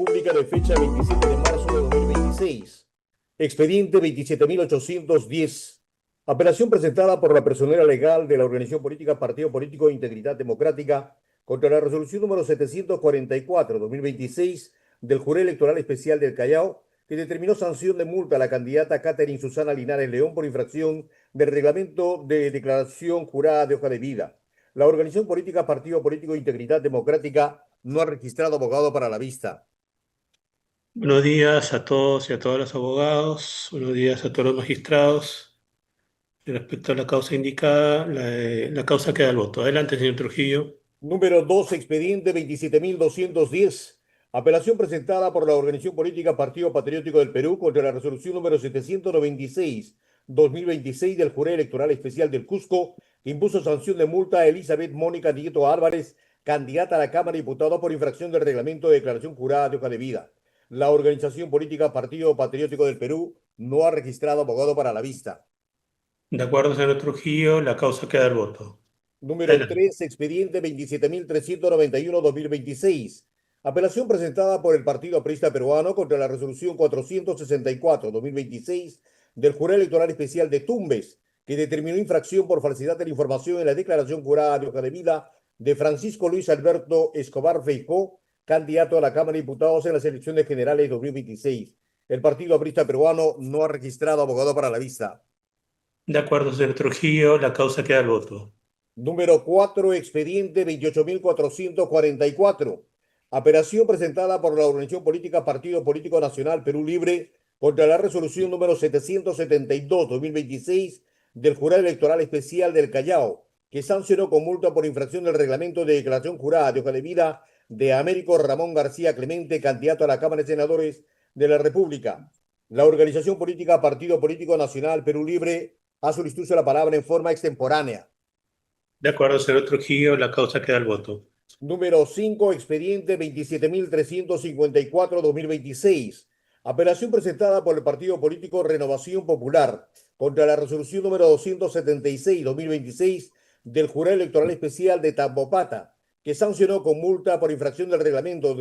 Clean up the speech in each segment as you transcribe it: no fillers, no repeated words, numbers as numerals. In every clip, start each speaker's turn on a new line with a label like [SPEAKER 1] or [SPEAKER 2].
[SPEAKER 1] República de fecha 27 de marzo de 2026. Expediente 27.810. Apelación presentada por la personera legal de la organización política Partido Político de Integridad Democrática contra la resolución número 744-2026 del Jurado Electoral Especial del Callao, que determinó sanción de multa a la candidata Catherine Susana Linares León por infracción del reglamento de declaración jurada de hoja de vida. La organización política Partido Político de Integridad Democrática no ha registrado abogado para la vista.
[SPEAKER 2] Buenos días a todos y a todos los abogados, buenos días a todos los magistrados. Respecto a la causa indicada, la causa queda al voto. Adelante, señor Trujillo.
[SPEAKER 1] Número 2, expediente 27.210. Apelación presentada por la organización política Partido Patriótico del Perú contra la resolución número 796-2026 del Jurado Electoral Especial del Cusco, que impuso sanción de multa a Elizabeth Mónica Nieto Álvarez, candidata a la Cámara de Diputados por infracción del reglamento de declaración jurada de hoja de vida. La organización política Partido Patriótico del Perú no ha registrado abogado para la vista.
[SPEAKER 2] De acuerdo, señor Trujillo, la causa queda al voto.
[SPEAKER 1] Número
[SPEAKER 2] Adelante.
[SPEAKER 1] 3, expediente 27.391-2026. Apelación presentada por el Partido Aprista Peruano contra la resolución 464-2026 del Jurado Electoral Especial de Tumbes, que determinó infracción por falsedad de la información en la declaración jurada de hoja de vida de Francisco Luis Alberto Escobar Feijó, candidato a la Cámara de Diputados en las elecciones generales 2026. El Partido Aprista Peruano no ha registrado abogado para la vista.
[SPEAKER 2] De acuerdo, señor Trujillo, la causa queda al voto.
[SPEAKER 1] Número 4, expediente 28.444. Apelación presentada por la organización política Partido Político Nacional Perú Libre contra la resolución número 772-2026 del Jurado Electoral Especial del Callao, que sancionó con multa por infracción del reglamento de declaración jurada de hoja de vida de Américo Ramón García Clemente, candidato a la Cámara de Senadores de la República. La organización política Partido Político Nacional Perú Libre ha solicitado la palabra en forma extemporánea.
[SPEAKER 2] De acuerdo, señor Trujillo, la causa queda al voto.
[SPEAKER 1] Número 5, expediente 27.354-2026. Apelación presentada por el Partido Político Renovación Popular contra la resolución número 276-2026 del Jurado Electoral Especial de Tambopata, que sancionó con multa por infracción del reglamento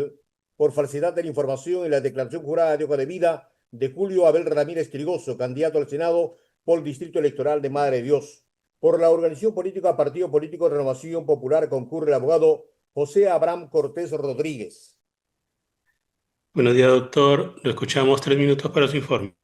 [SPEAKER 1] por falsedad de la información en la declaración jurada de hoja de vida de Julio Abel Ramírez Trigoso, candidato al Senado por el Distrito Electoral de Madre de Dios. Por la organización política Partido Político Renovación Popular concurre el abogado José Abraham Cortés Rodríguez.
[SPEAKER 2] Buenos días, doctor. Lo escuchamos 3 minutos para su informe.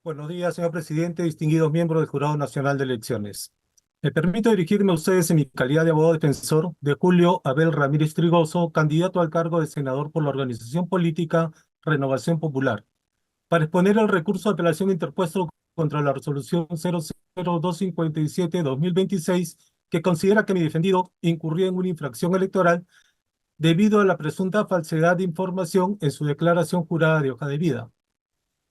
[SPEAKER 3] Buenos días, señor presidente, distinguidos miembros del Jurado Nacional de Elecciones. Me permito dirigirme a ustedes en mi calidad de abogado defensor de Julio Abel Ramírez Trigoso, candidato al cargo de senador por la organización política Renovación Popular, para exponer el recurso de apelación interpuesto contra la resolución 00257-2026, que considera que mi defendido incurrió en una infracción electoral debido a la presunta falsedad de información en su declaración jurada de hoja de vida.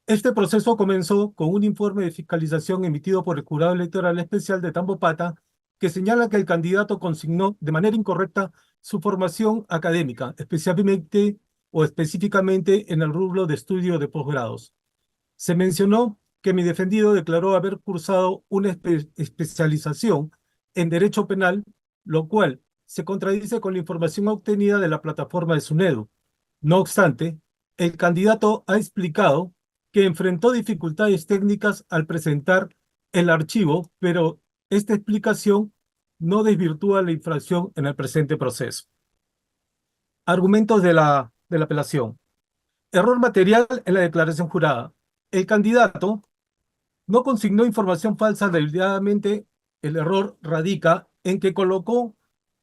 [SPEAKER 3] Este proceso comenzó con un informe de fiscalización emitido por el Jurado Electoral Especial de Tambopata, que señala que el candidato consignó de manera incorrecta su formación académica, específicamente en el rubro de estudio de posgrados. Se mencionó que mi defendido declaró haber cursado una especialización en Derecho Penal, lo cual se contradice con la información obtenida de la plataforma de SUNEDU. No obstante, el candidato ha explicado que enfrentó dificultades técnicas al presentar el archivo, pero esta explicación no desvirtúa la infracción en el presente proceso. Argumentos de la apelación. Error material en la declaración jurada. El candidato no consignó información falsa deliberadamente. El error radica en que colocó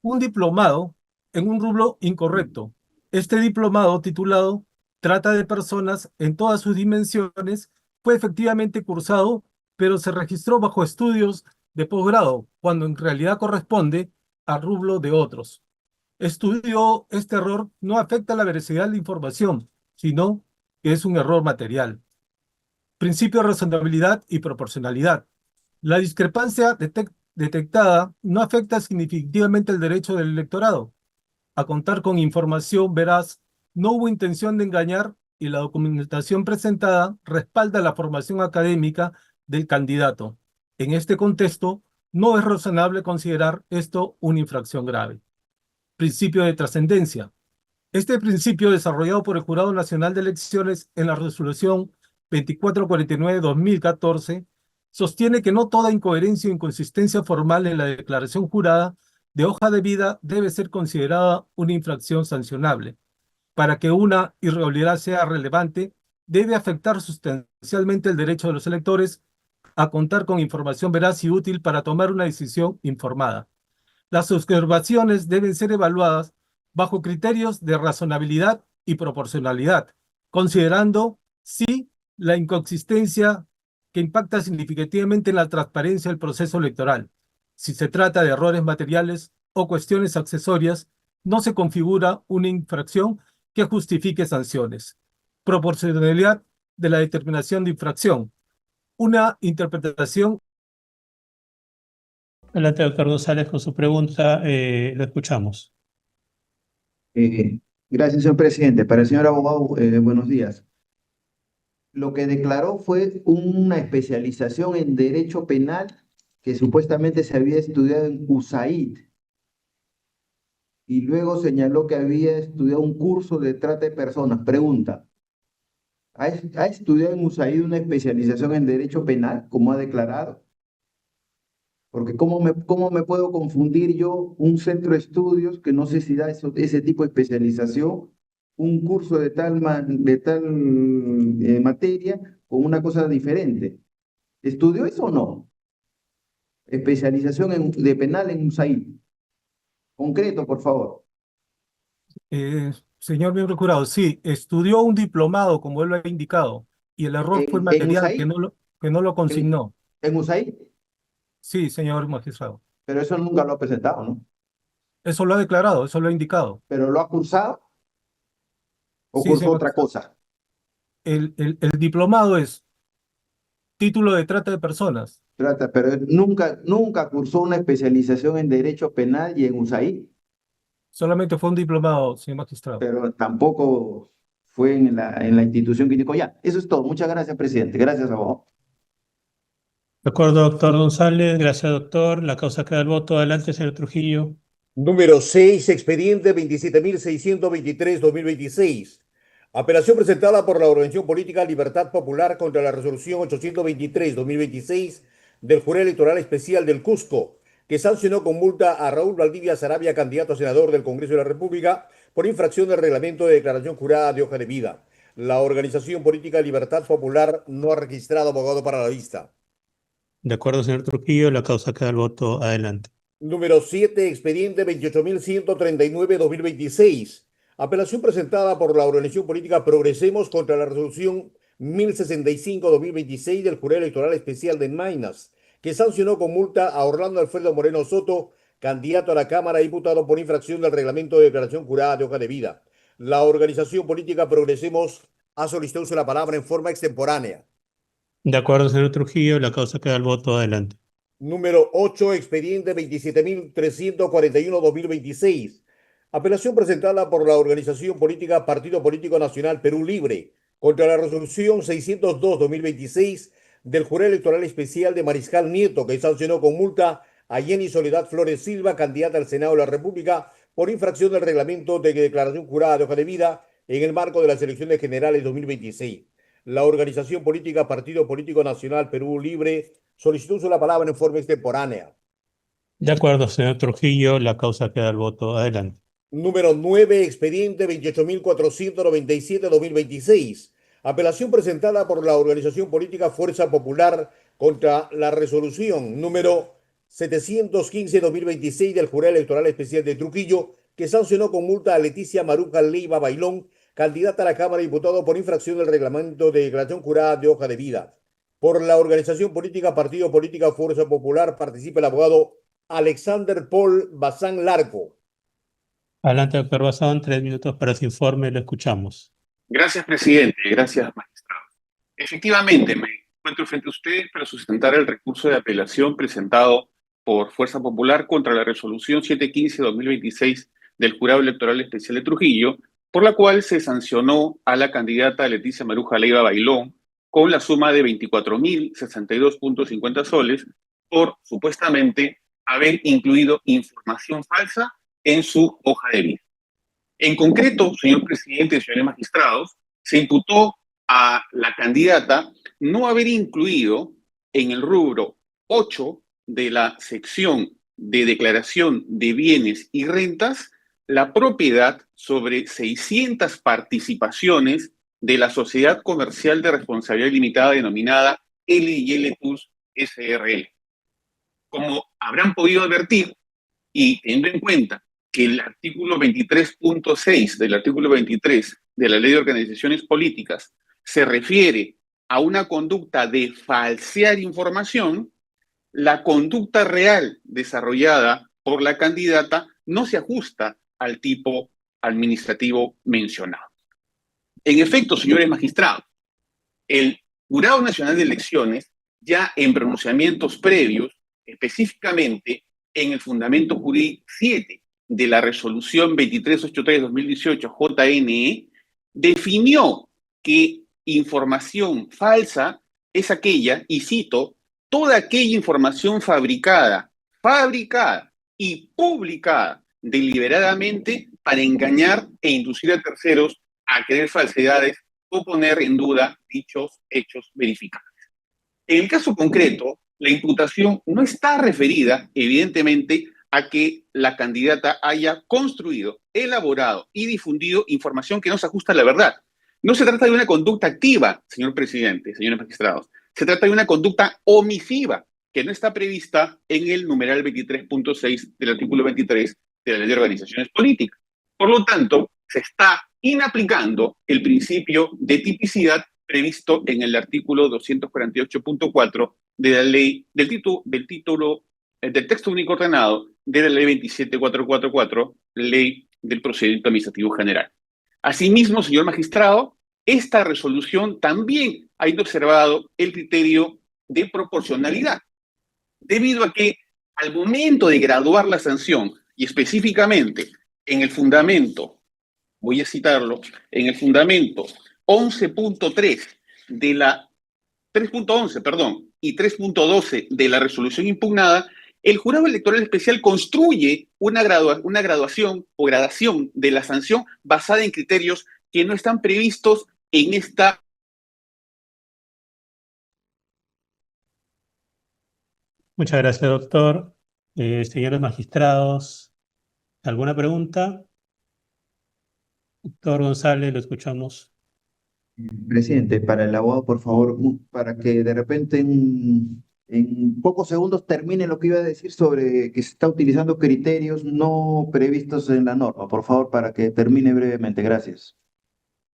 [SPEAKER 3] un diplomado en un rubro incorrecto. Este diplomado, titulado Trata de Personas en todas sus dimensiones, fue efectivamente cursado, pero se registró bajo estudios de posgrado, cuando en realidad corresponde al rubro de otros. Este error no afecta la veracidad de la información, sino que es un error material. Principio de razonabilidad y proporcionalidad. La discrepancia detectada no afecta significativamente el derecho del electorado a contar con información veraz. No hubo intención de engañar y la documentación presentada respalda la formación académica del candidato. En este contexto, no es razonable considerar esto una infracción grave. Principio de trascendencia. Este principio, desarrollado por el Jurado Nacional de Elecciones en la resolución 2449-2014, sostiene que no toda incoherencia o inconsistencia formal en la declaración jurada de hoja de vida debe ser considerada una infracción sancionable. Para que una irregularidad sea relevante, debe afectar sustancialmente el derecho de los electores a contar con información veraz y útil para tomar una decisión informada. Las observaciones deben ser evaluadas bajo criterios de razonabilidad y proporcionalidad, considerando si la inconsistencia que impacta significativamente en la transparencia del proceso electoral. Si se trata de errores materiales o cuestiones accesorias, no se configura una infracción que justifique sanciones. Proporcionalidad de la determinación de infracción. Una interpretación.
[SPEAKER 2] Adelante, doctor González, con su pregunta. Lo escuchamos.
[SPEAKER 4] Gracias, señor presidente. Para el señor abogado, buenos días. Lo que declaró fue una especialización en derecho penal que supuestamente se había estudiado en USAID y luego señaló que había estudiado un curso de trata de personas. Pregunta, ¿ha estudiado en USAID una especialización en derecho penal, como ha declarado? Porque ¿cómo me puedo confundir yo un centro de estudios que no sé si da ese tipo de especialización, un curso de tal materia con una cosa diferente? ¿Estudió eso o no? Especialización de penal en USAID. Concreto, por favor.
[SPEAKER 3] Señor miembro jurado, sí, estudió un diplomado, como él lo ha indicado, y el error fue
[SPEAKER 4] En
[SPEAKER 3] material,
[SPEAKER 4] USAID?
[SPEAKER 3] que no lo consignó.
[SPEAKER 4] En USAID,
[SPEAKER 3] Sí, señor magistrado.
[SPEAKER 4] pero eso nunca lo ha presentado, ¿no?
[SPEAKER 3] Eso lo ha declarado, eso lo ha indicado.
[SPEAKER 4] ¿Pero lo ha cursado o
[SPEAKER 3] Sí,
[SPEAKER 4] cursó
[SPEAKER 3] señor
[SPEAKER 4] otra
[SPEAKER 3] magistrado.
[SPEAKER 4] cosa?
[SPEAKER 3] El diplomado es título de trata de personas.
[SPEAKER 4] Pero nunca cursó una especialización en derecho penal y en USAID.
[SPEAKER 3] Solamente fue un diplomado, señor magistrado.
[SPEAKER 4] Pero tampoco fue en la institución que indicó. Ya, eso es todo. Muchas gracias, presidente. Gracias, abogado.
[SPEAKER 2] De acuerdo, doctor González. Gracias, doctor. La causa queda al voto. Adelante, señor Trujillo.
[SPEAKER 1] Número 6, expediente 27.623-2026. Apelación presentada por la organización política Libertad Popular contra la resolución 823-2026 del Jurado Electoral Especial del Cusco, que sancionó con multa a Raúl Valdivia Sarabia, candidato a senador del Congreso de la República, por infracción del reglamento de declaración jurada de hoja de vida. La organización política Libertad Popular no ha registrado abogado para la vista.
[SPEAKER 2] De acuerdo, señor Trujillo. La causa queda al voto. Adelante.
[SPEAKER 1] Número 7, expediente 28.139-2026. Apelación presentada por la organización política Progresemos contra la resolución 1065-2026 del Jurado Electoral Especial de Maynas, que sancionó con multa a Orlando Alfredo Moreno Soto, candidato a la Cámara de Diputados por infracción del reglamento de declaración jurada de hoja de vida. La organización política Progresemos ha solicitado la palabra en forma extemporánea.
[SPEAKER 2] De acuerdo, señor Trujillo. La causa queda al voto. Adelante.
[SPEAKER 1] Número 8, expediente 27.341-2026. Apelación presentada por la organización política Partido Político Nacional Perú Libre contra la resolución 602-2026 del Jurado Electoral Especial de Mariscal Nieto, que sancionó con multa a Jenny Soledad Flores Silva, candidata al Senado de la República, por infracción del reglamento de declaración jurada de hoja de vida en el marco de las elecciones generales 2026. La organización política Partido Político Nacional Perú Libre solicitó la palabra en forma extemporánea.
[SPEAKER 2] De acuerdo, señor Trujillo. La causa queda al voto. Adelante.
[SPEAKER 1] Número 9, expediente 28.497-2026. Apelación presentada por la organización política Fuerza Popular contra la resolución número 715-2026 del Jurado Electoral Especial de Trujillo, que sancionó con multa a Leticia Maruja Leiva Bailón, candidata a la Cámara de Diputados por infracción del reglamento de declaración jurada de hoja de vida. Por la organización política Partido Política Fuerza Popular participa el abogado Alexander Paul Bazán Larco.
[SPEAKER 2] Adelante, doctor Bazán. 3 minutos para su informe. Lo escuchamos.
[SPEAKER 5] Gracias, presidente. Gracias, magistrado. Efectivamente, me encuentro frente a ustedes para sustentar el recurso de apelación presentado por Fuerza Popular contra la resolución 715-2026 del Jurado Electoral Especial de Trujillo, por la cual se sancionó a la candidata Leticia Maruja Leiva Bailón con la suma de 24.062.50 soles por supuestamente haber incluido información falsa en su hoja de vida. En concreto, señor presidente y señores magistrados, se imputó a la candidata no haber incluido en el rubro 8 de la sección de declaración de bienes y rentas la propiedad sobre 600 participaciones de la Sociedad Comercial de Responsabilidad Limitada denominada L&L Tours SRL. Como habrán podido advertir, y teniendo en cuenta que el artículo 23.6 del artículo 23 de la Ley de Organizaciones Políticas se refiere a una conducta de falsear información, la conducta real desarrollada por la candidata no se ajusta al tipo administrativo mencionado. En efecto, señores magistrados, el Jurado Nacional de Elecciones, ya en pronunciamientos previos, específicamente en el fundamento jurídico 7 de la resolución 2383-2018 JNE, definió que información falsa es aquella, y cito, toda aquella información fabricada y publicada deliberadamente para engañar e inducir a terceros a creer falsedades o poner en duda dichos hechos verificables. En el caso concreto, la imputación no está referida, evidentemente, a que la candidata haya construido, elaborado y difundido información que no se ajusta a la verdad. No se trata de una conducta activa, señor presidente, señores magistrados. Se trata de una conducta omisiva, que no está prevista en el numeral 23.6 del artículo 23 de la Ley de Organizaciones Políticas. Por lo tanto, se está inaplicando el principio de tipicidad previsto en el artículo 248.4 de la ley del texto único ordenado de la ley 27444, ley del procedimiento administrativo general. Asimismo, señor magistrado, esta resolución también ha ido observado el criterio de proporcionalidad, debido a que al momento de graduar la sanción, y específicamente en el fundamento, voy a citarlo, en el fundamento 11.3 de la 3.11, perdón, y 3.12 de la resolución impugnada, el jurado electoral especial construye una graduación o gradación de la sanción basada en criterios que no están previstos en esta.
[SPEAKER 2] Muchas gracias, doctor. Señores magistrados, ¿alguna pregunta? Doctor González, lo escuchamos.
[SPEAKER 4] Presidente, para el abogado, por favor, para que de repente en pocos segundos termine lo que iba a decir sobre que se está utilizando criterios no previstos en la norma. Por favor, para que termine brevemente. Gracias.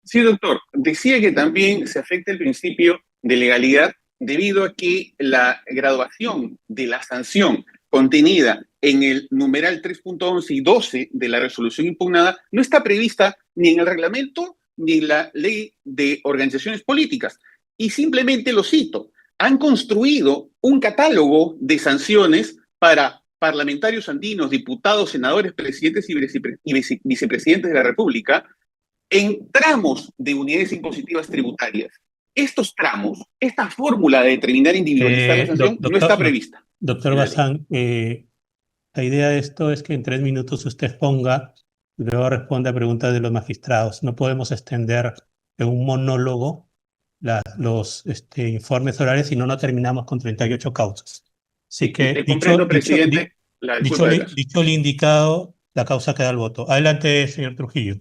[SPEAKER 5] Sí, doctor. Decía que también se afecta el principio de legalidad debido a que la graduación de la sanción contenida en el numeral 3.11 y 12 de la resolución impugnada no está prevista ni en el reglamento ni en la ley de organizaciones políticas. Y simplemente lo cito, han construido un catálogo de sanciones para parlamentarios andinos, diputados, senadores, presidentes y vicepresidentes de la República en tramos de unidades impositivas tributarias. Estos tramos, esta fórmula de determinar individualizar la sanción no está prevista.
[SPEAKER 2] Doctor Bazán, la idea de esto es que en 3 minutos usted exponga y luego responda a preguntas de los magistrados. No podemos extender en un monólogo los informes orales, si no, no terminamos con 38 causas. Así que,
[SPEAKER 5] presidente,
[SPEAKER 2] dicho lo indicado, la causa queda al voto. Adelante, señor Trujillo.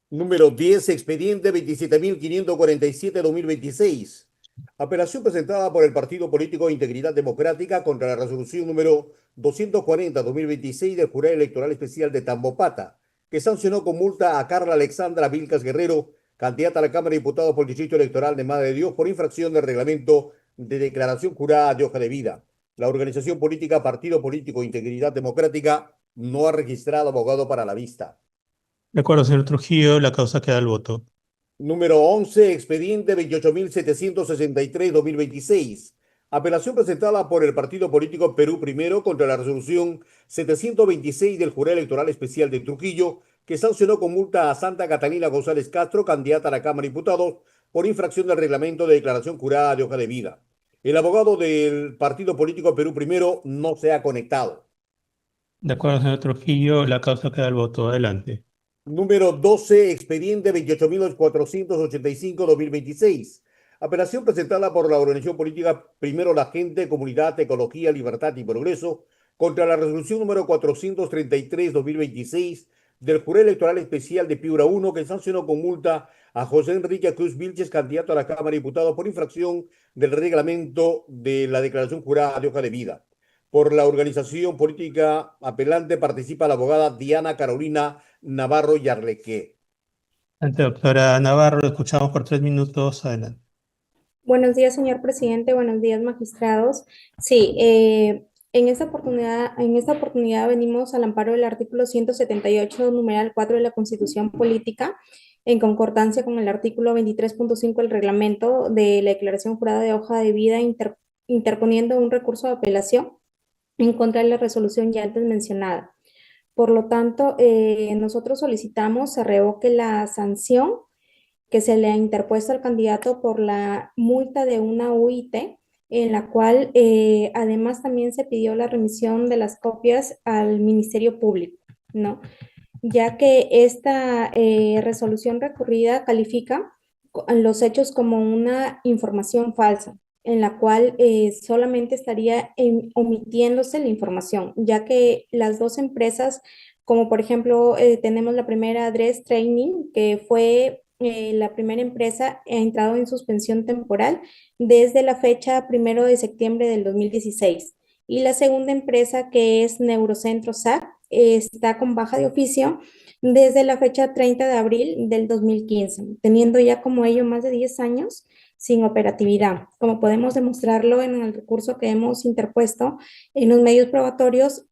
[SPEAKER 1] Número 10, expediente 27.547-2026. Apelación presentada por el Partido Político Integridad Democrática contra la resolución número 240-2026 del Jurado Electoral Especial de Tambopata, que sancionó con multa a Carla Alexandra Vilcas Guerrero, candidata a la Cámara de Diputados por el Distrito Electoral de Madre de Dios, por infracción del reglamento de declaración jurada de hoja de vida. La organización política Partido Político Integridad Democrática no ha registrado abogado para la vista.
[SPEAKER 2] De acuerdo, señor Trujillo, la causa queda al voto.
[SPEAKER 1] Número 11, expediente 28.763-2026. Apelación presentada por el Partido Político Perú Primero contra la resolución 726 del Jurado Electoral Especial de Trujillo, que sancionó con multa a Santa Catalina González Castro, candidata a la Cámara de Diputados, por infracción del reglamento de declaración jurada de hoja de vida. El abogado del Partido Político Perú Primero no se ha conectado.
[SPEAKER 2] De acuerdo, señor Trujillo, la causa queda al voto. Adelante.
[SPEAKER 1] Número 12, expediente 28.485-2026. Apelación presentada por la organización política Primero la Gente, Comunidad, Ecología, Libertad y Progreso contra la resolución número 433-2026 del Jurado Electoral Especial de Piura 1 que sancionó con multa a José Enrique Cruz Vilches, candidato a la Cámara de Diputados por infracción del reglamento de la declaración jurada de hoja de vida. Por la organización política apelante participa la abogada Diana Carolina Navarro Yarleque.
[SPEAKER 2] Doctora Navarro, lo escuchamos por 3 minutos. Adelante.
[SPEAKER 6] Buenos días, señor presidente. Buenos días, magistrados. Sí, en esta oportunidad venimos al amparo del artículo 178, numeral 4 de la Constitución Política, en concordancia con el artículo 23.5 del reglamento de la declaración jurada de hoja de vida, interponiendo un recurso de apelación en contra de la resolución ya antes mencionada. Por lo tanto, nosotros solicitamos se revoque la sanción que se le ha interpuesto al candidato por la multa de una UIT, en la cual además también se pidió la remisión de las copias al Ministerio Público, ¿no? Ya que esta resolución recurrida califica los hechos como una información falsa, en la cual solamente estaría omitiéndose la información, ya que las dos empresas, como por ejemplo tenemos la primera Dress Training, que fue la primera empresa, ha entrado en suspensión temporal desde la fecha 1 de septiembre del 2016. Y la segunda empresa, que es Neurocentro SAC, está con baja de oficio desde la fecha 30 de abril del 2015, teniendo ya como ello más de 10 años sin operatividad, como podemos demostrarlo en el recurso que hemos interpuesto en los medios probatorios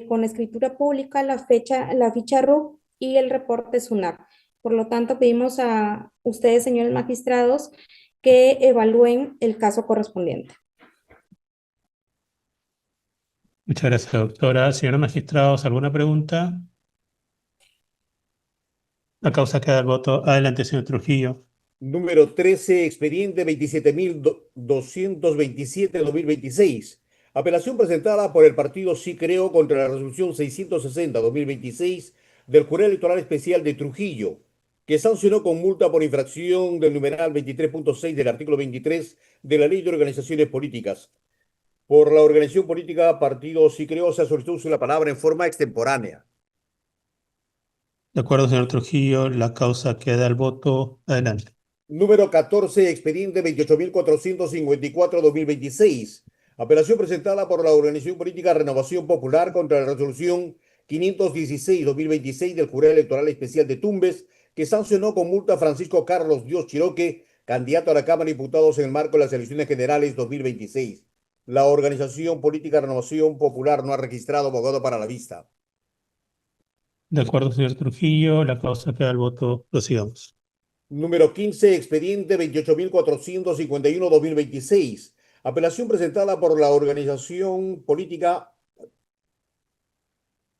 [SPEAKER 6] con escritura pública, la ficha RUC y el reporte SUNAT. Por lo tanto, pedimos a ustedes, señores magistrados, que evalúen el caso correspondiente.
[SPEAKER 2] Muchas gracias, doctora. Señores magistrados, ¿alguna pregunta? La causa queda al voto. Adelante, señor Trujillo.
[SPEAKER 1] Número 13, expediente 27.227-2026. Apelación presentada por el partido Sí Creo contra la resolución 660-2026 del Jurado Electoral Especial de Trujillo, que sancionó con multa por infracción del numeral 23.6 del artículo 23 de la Ley de Organizaciones Políticas. Por la organización política Partido Sí Creo se solicitó la palabra en forma extemporánea.
[SPEAKER 2] De acuerdo, señor Trujillo, la causa queda al voto. Adelante.
[SPEAKER 1] Número 14, expediente 28.454-2026. Apelación presentada por la organización política Renovación Popular contra la resolución 516-2026 del Jurado Electoral Especial de Tumbes, que sancionó con multa a Francisco Carlos Dios Chiroque, candidato a la Cámara de Diputados en el marco de las elecciones generales 2026. La organización política Renovación Popular no ha registrado abogado para la vista.
[SPEAKER 2] De acuerdo, señor Trujillo, la causa queda al voto. Prosigamos.
[SPEAKER 1] Número 15, expediente 28.451-2026. Apelación presentada por la organización política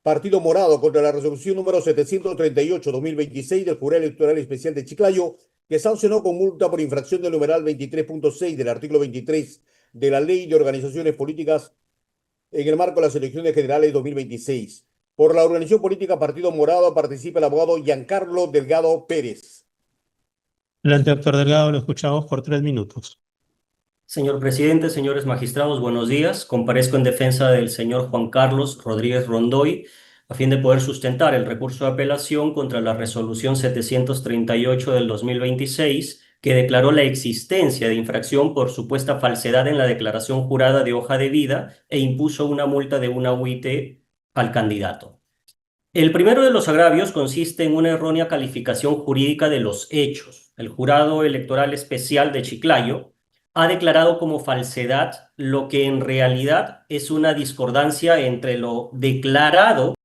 [SPEAKER 1] Partido Morado contra la resolución número 738-2026 del Jurado Electoral Especial de Chiclayo, que sancionó con multa por infracción del numeral 23.6 del artículo 23 de la Ley de Organizaciones Políticas en el marco de las elecciones generales 2026. Por la organización política Partido Morado participa el abogado Giancarlo Delgado Pérez.
[SPEAKER 2] Adelante, doctor Delgado, lo escuchamos por 3 minutos.
[SPEAKER 7] Señor presidente, señores magistrados, buenos días. Comparezco en defensa del señor Juan Carlos Rodríguez Rondoy a fin de poder sustentar el recurso de apelación contra la resolución 738 del 2026 que declaró la existencia de infracción por supuesta falsedad en la declaración jurada de hoja de vida e impuso una multa de una UIT al candidato. El primero de los agravios consiste en una errónea calificación jurídica de los hechos. El Jurado Electoral Especial de Chiclayo ha declarado como falsedad lo que en realidad es una discordancia entre lo declarado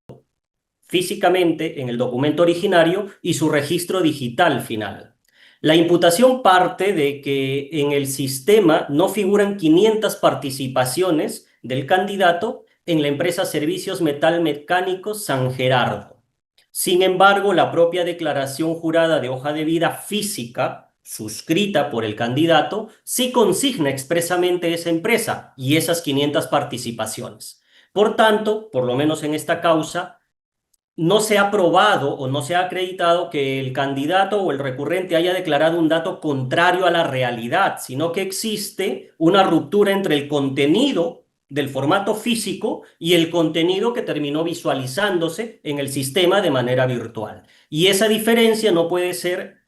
[SPEAKER 7] físicamente en el documento originario y su registro digital final. La imputación parte de que en el sistema no figuran 500 participaciones del candidato en la empresa Servicios Metalmecánicos San Gerardo. Sin embargo, la propia declaración jurada de hoja de vida física, suscrita por el candidato, sí consigna expresamente esa empresa y esas 500 participaciones. Por tanto, por lo menos en esta causa, no se ha probado o no se ha acreditado que el candidato o el recurrente haya declarado un dato contrario a la realidad, sino que existe una ruptura entre el contenido del formato físico y el contenido que terminó visualizándose en el sistema de manera virtual. Y esa diferencia no puede ser,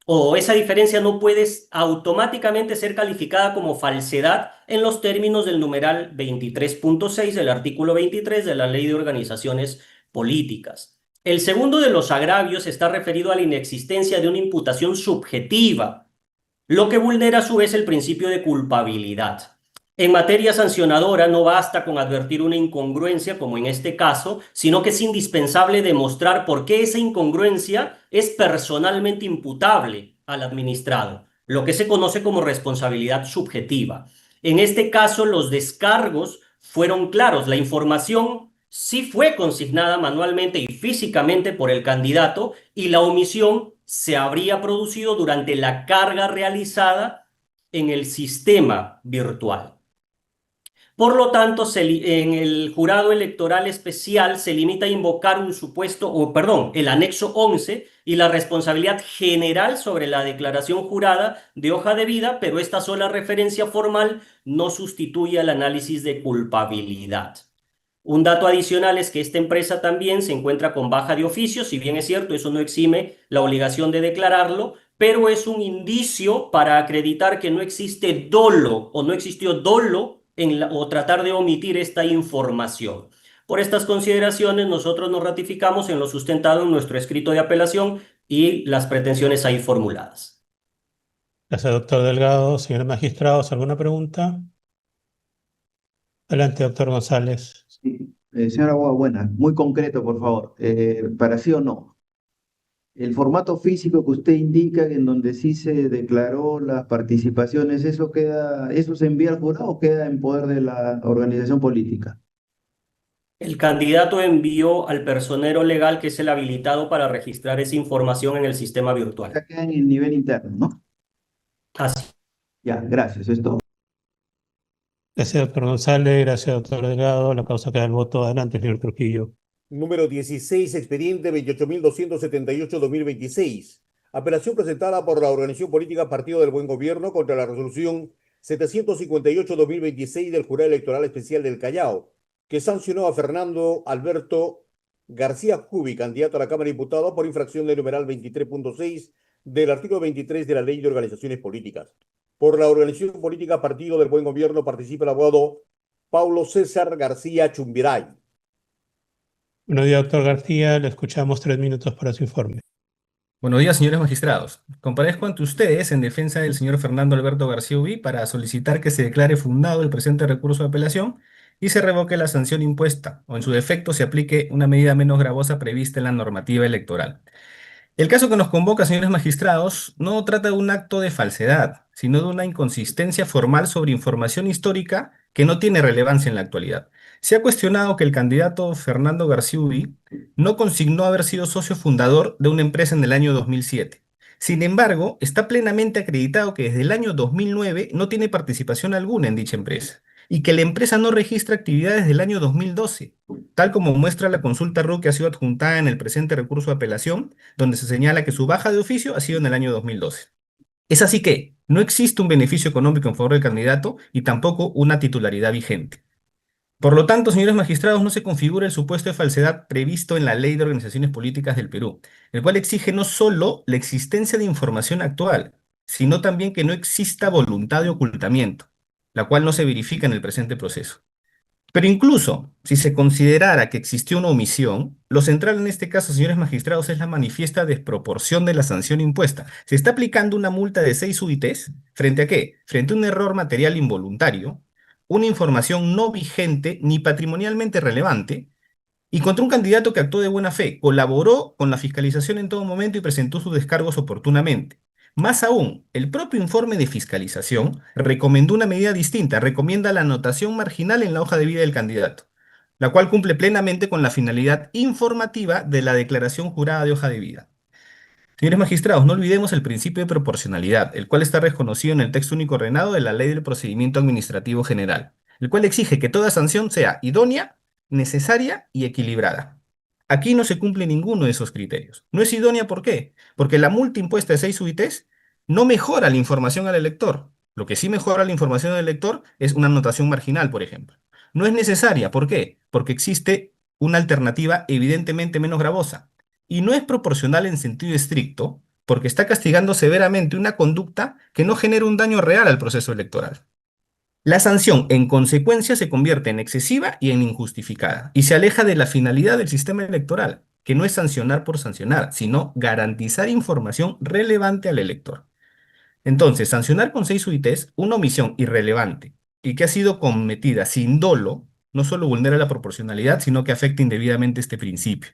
[SPEAKER 7] o esa diferencia no puede automáticamente ser calificada como falsedad en los términos del numeral 23.6 del artículo 23 de la Ley de Organizaciones Políticas. El segundo de los agravios está referido a la inexistencia de una imputación subjetiva, lo que vulnera a su vez el principio de culpabilidad. En materia sancionadora no basta con advertir una incongruencia, como en este caso, sino que es indispensable demostrar por qué esa incongruencia es personalmente imputable al administrado, lo que se conoce como responsabilidad subjetiva. En este caso, los descargos fueron claros. La información sí fue consignada manualmente y físicamente por el candidato y la omisión se habría producido durante la carga realizada en el sistema virtual. Por lo tanto, en el jurado electoral especial se limita a invocar un supuesto, o perdón, el anexo 11 y la responsabilidad general sobre la declaración jurada de hoja de vida, pero esta sola referencia formal no sustituye al análisis de culpabilidad. Un dato adicional es que esta empresa también se encuentra con baja de oficio, si bien es cierto, eso no exime la obligación de declararlo, pero es un indicio para acreditar que no existe dolo o no existió dolo o tratar de omitir esta información. Por estas consideraciones, nosotros nos ratificamos en lo sustentado en nuestro escrito de apelación y las pretensiones ahí formuladas.
[SPEAKER 2] Gracias, doctor Delgado. Señores magistrados, ¿alguna pregunta? Adelante, doctor González.
[SPEAKER 4] Sí. Señora Abogado, buena, muy concreto, por favor. ¿Para sí o no? El formato físico que usted indica, en donde sí se declaró las participaciones, ¿eso se envía al jurado o queda en poder de la organización política?
[SPEAKER 7] El candidato envió al personero legal, que es el habilitado para registrar esa información en el sistema virtual.
[SPEAKER 4] Esa queda en el nivel interno, ¿no?
[SPEAKER 7] Así.
[SPEAKER 4] Ya, gracias, eso es todo.
[SPEAKER 2] Gracias, doctor González. Gracias, doctor Delgado. La causa queda al voto. Adelante, señor Trujillo.
[SPEAKER 1] Número 16, expediente 28.278-2026. Apelación presentada por la organización política Partido del Buen Gobierno contra la resolución 758-2026 del Jurado Electoral Especial del Callao, que sancionó a Fernando Alberto García Cubi, candidato a la Cámara de Diputados, por infracción del numeral 23.6 del artículo 23 de la Ley de Organizaciones Políticas. Por la organización política Partido del Buen Gobierno participa el abogado Paulo César García Chumbiray.
[SPEAKER 2] Buenos días, doctor García. Le escuchamos 3 minutos para su informe.
[SPEAKER 8] Buenos días, señores magistrados. Comparezco ante ustedes en defensa del señor Fernando Alberto García Ubí para solicitar que se declare fundado el presente recurso de apelación y se revoque la sanción impuesta, o en su defecto se aplique una medida menos gravosa prevista en la normativa electoral. El caso que nos convoca, señores magistrados, no trata de un acto de falsedad, sino de una inconsistencia formal sobre información histórica que no tiene relevancia en la actualidad. Se ha cuestionado que el candidato Fernando García Ubí no consignó haber sido socio fundador de una empresa en el año 2007. Sin embargo, está plenamente acreditado que desde el año 2009 no tiene participación alguna en dicha empresa y que la empresa no registra actividades desde el año 2012, tal como muestra la consulta RU que ha sido adjuntada en el presente recurso de apelación, donde se señala que su baja de oficio ha sido en el año 2012. Es así que no existe un beneficio económico en favor del candidato y tampoco una titularidad vigente. Por lo tanto, señores magistrados, no se configura el supuesto de falsedad previsto en la Ley de Organizaciones Políticas del Perú, el cual exige no solo la existencia de información actual, sino también que no exista voluntad de ocultamiento, la cual no se verifica en el presente proceso. Pero incluso si se considerara que existió una omisión, lo central en este caso, señores magistrados, es la manifiesta desproporción de la sanción impuesta. Se está aplicando una multa de 6 UITs, ¿frente a qué? Frente a un error material involuntario, una información no vigente ni patrimonialmente relevante, y contra un candidato que actuó de buena fe, colaboró con la fiscalización en todo momento y presentó sus descargos oportunamente. Más aún, el propio informe de fiscalización recomendó una medida distinta, recomienda la anotación marginal en la hoja de vida del candidato, la cual cumple plenamente con la finalidad informativa de la declaración jurada de hoja de vida. Señores magistrados, no olvidemos el principio de proporcionalidad, el cual está reconocido en el texto único ordenado de la Ley del Procedimiento Administrativo General, el cual exige que toda sanción sea idónea, necesaria y equilibrada. Aquí no se cumple ninguno de esos criterios. No es idónea, ¿por qué? Porque la multa impuesta de 6 UITs no mejora la información al elector. Lo que sí mejora la información al elector es una anotación marginal, por ejemplo. No es necesaria, ¿por qué? Porque existe una alternativa evidentemente menos gravosa. Y no es proporcional en sentido estricto, porque está castigando severamente una conducta que no genera un daño real al proceso electoral. La sanción, en consecuencia, se convierte en excesiva y en injustificada, y se aleja de la finalidad del sistema electoral, que no es sancionar por sancionar, sino garantizar información relevante al elector. Entonces, sancionar con 6 UITs una omisión irrelevante y que ha sido cometida sin dolo, no solo vulnera la proporcionalidad, sino que afecta indebidamente este principio.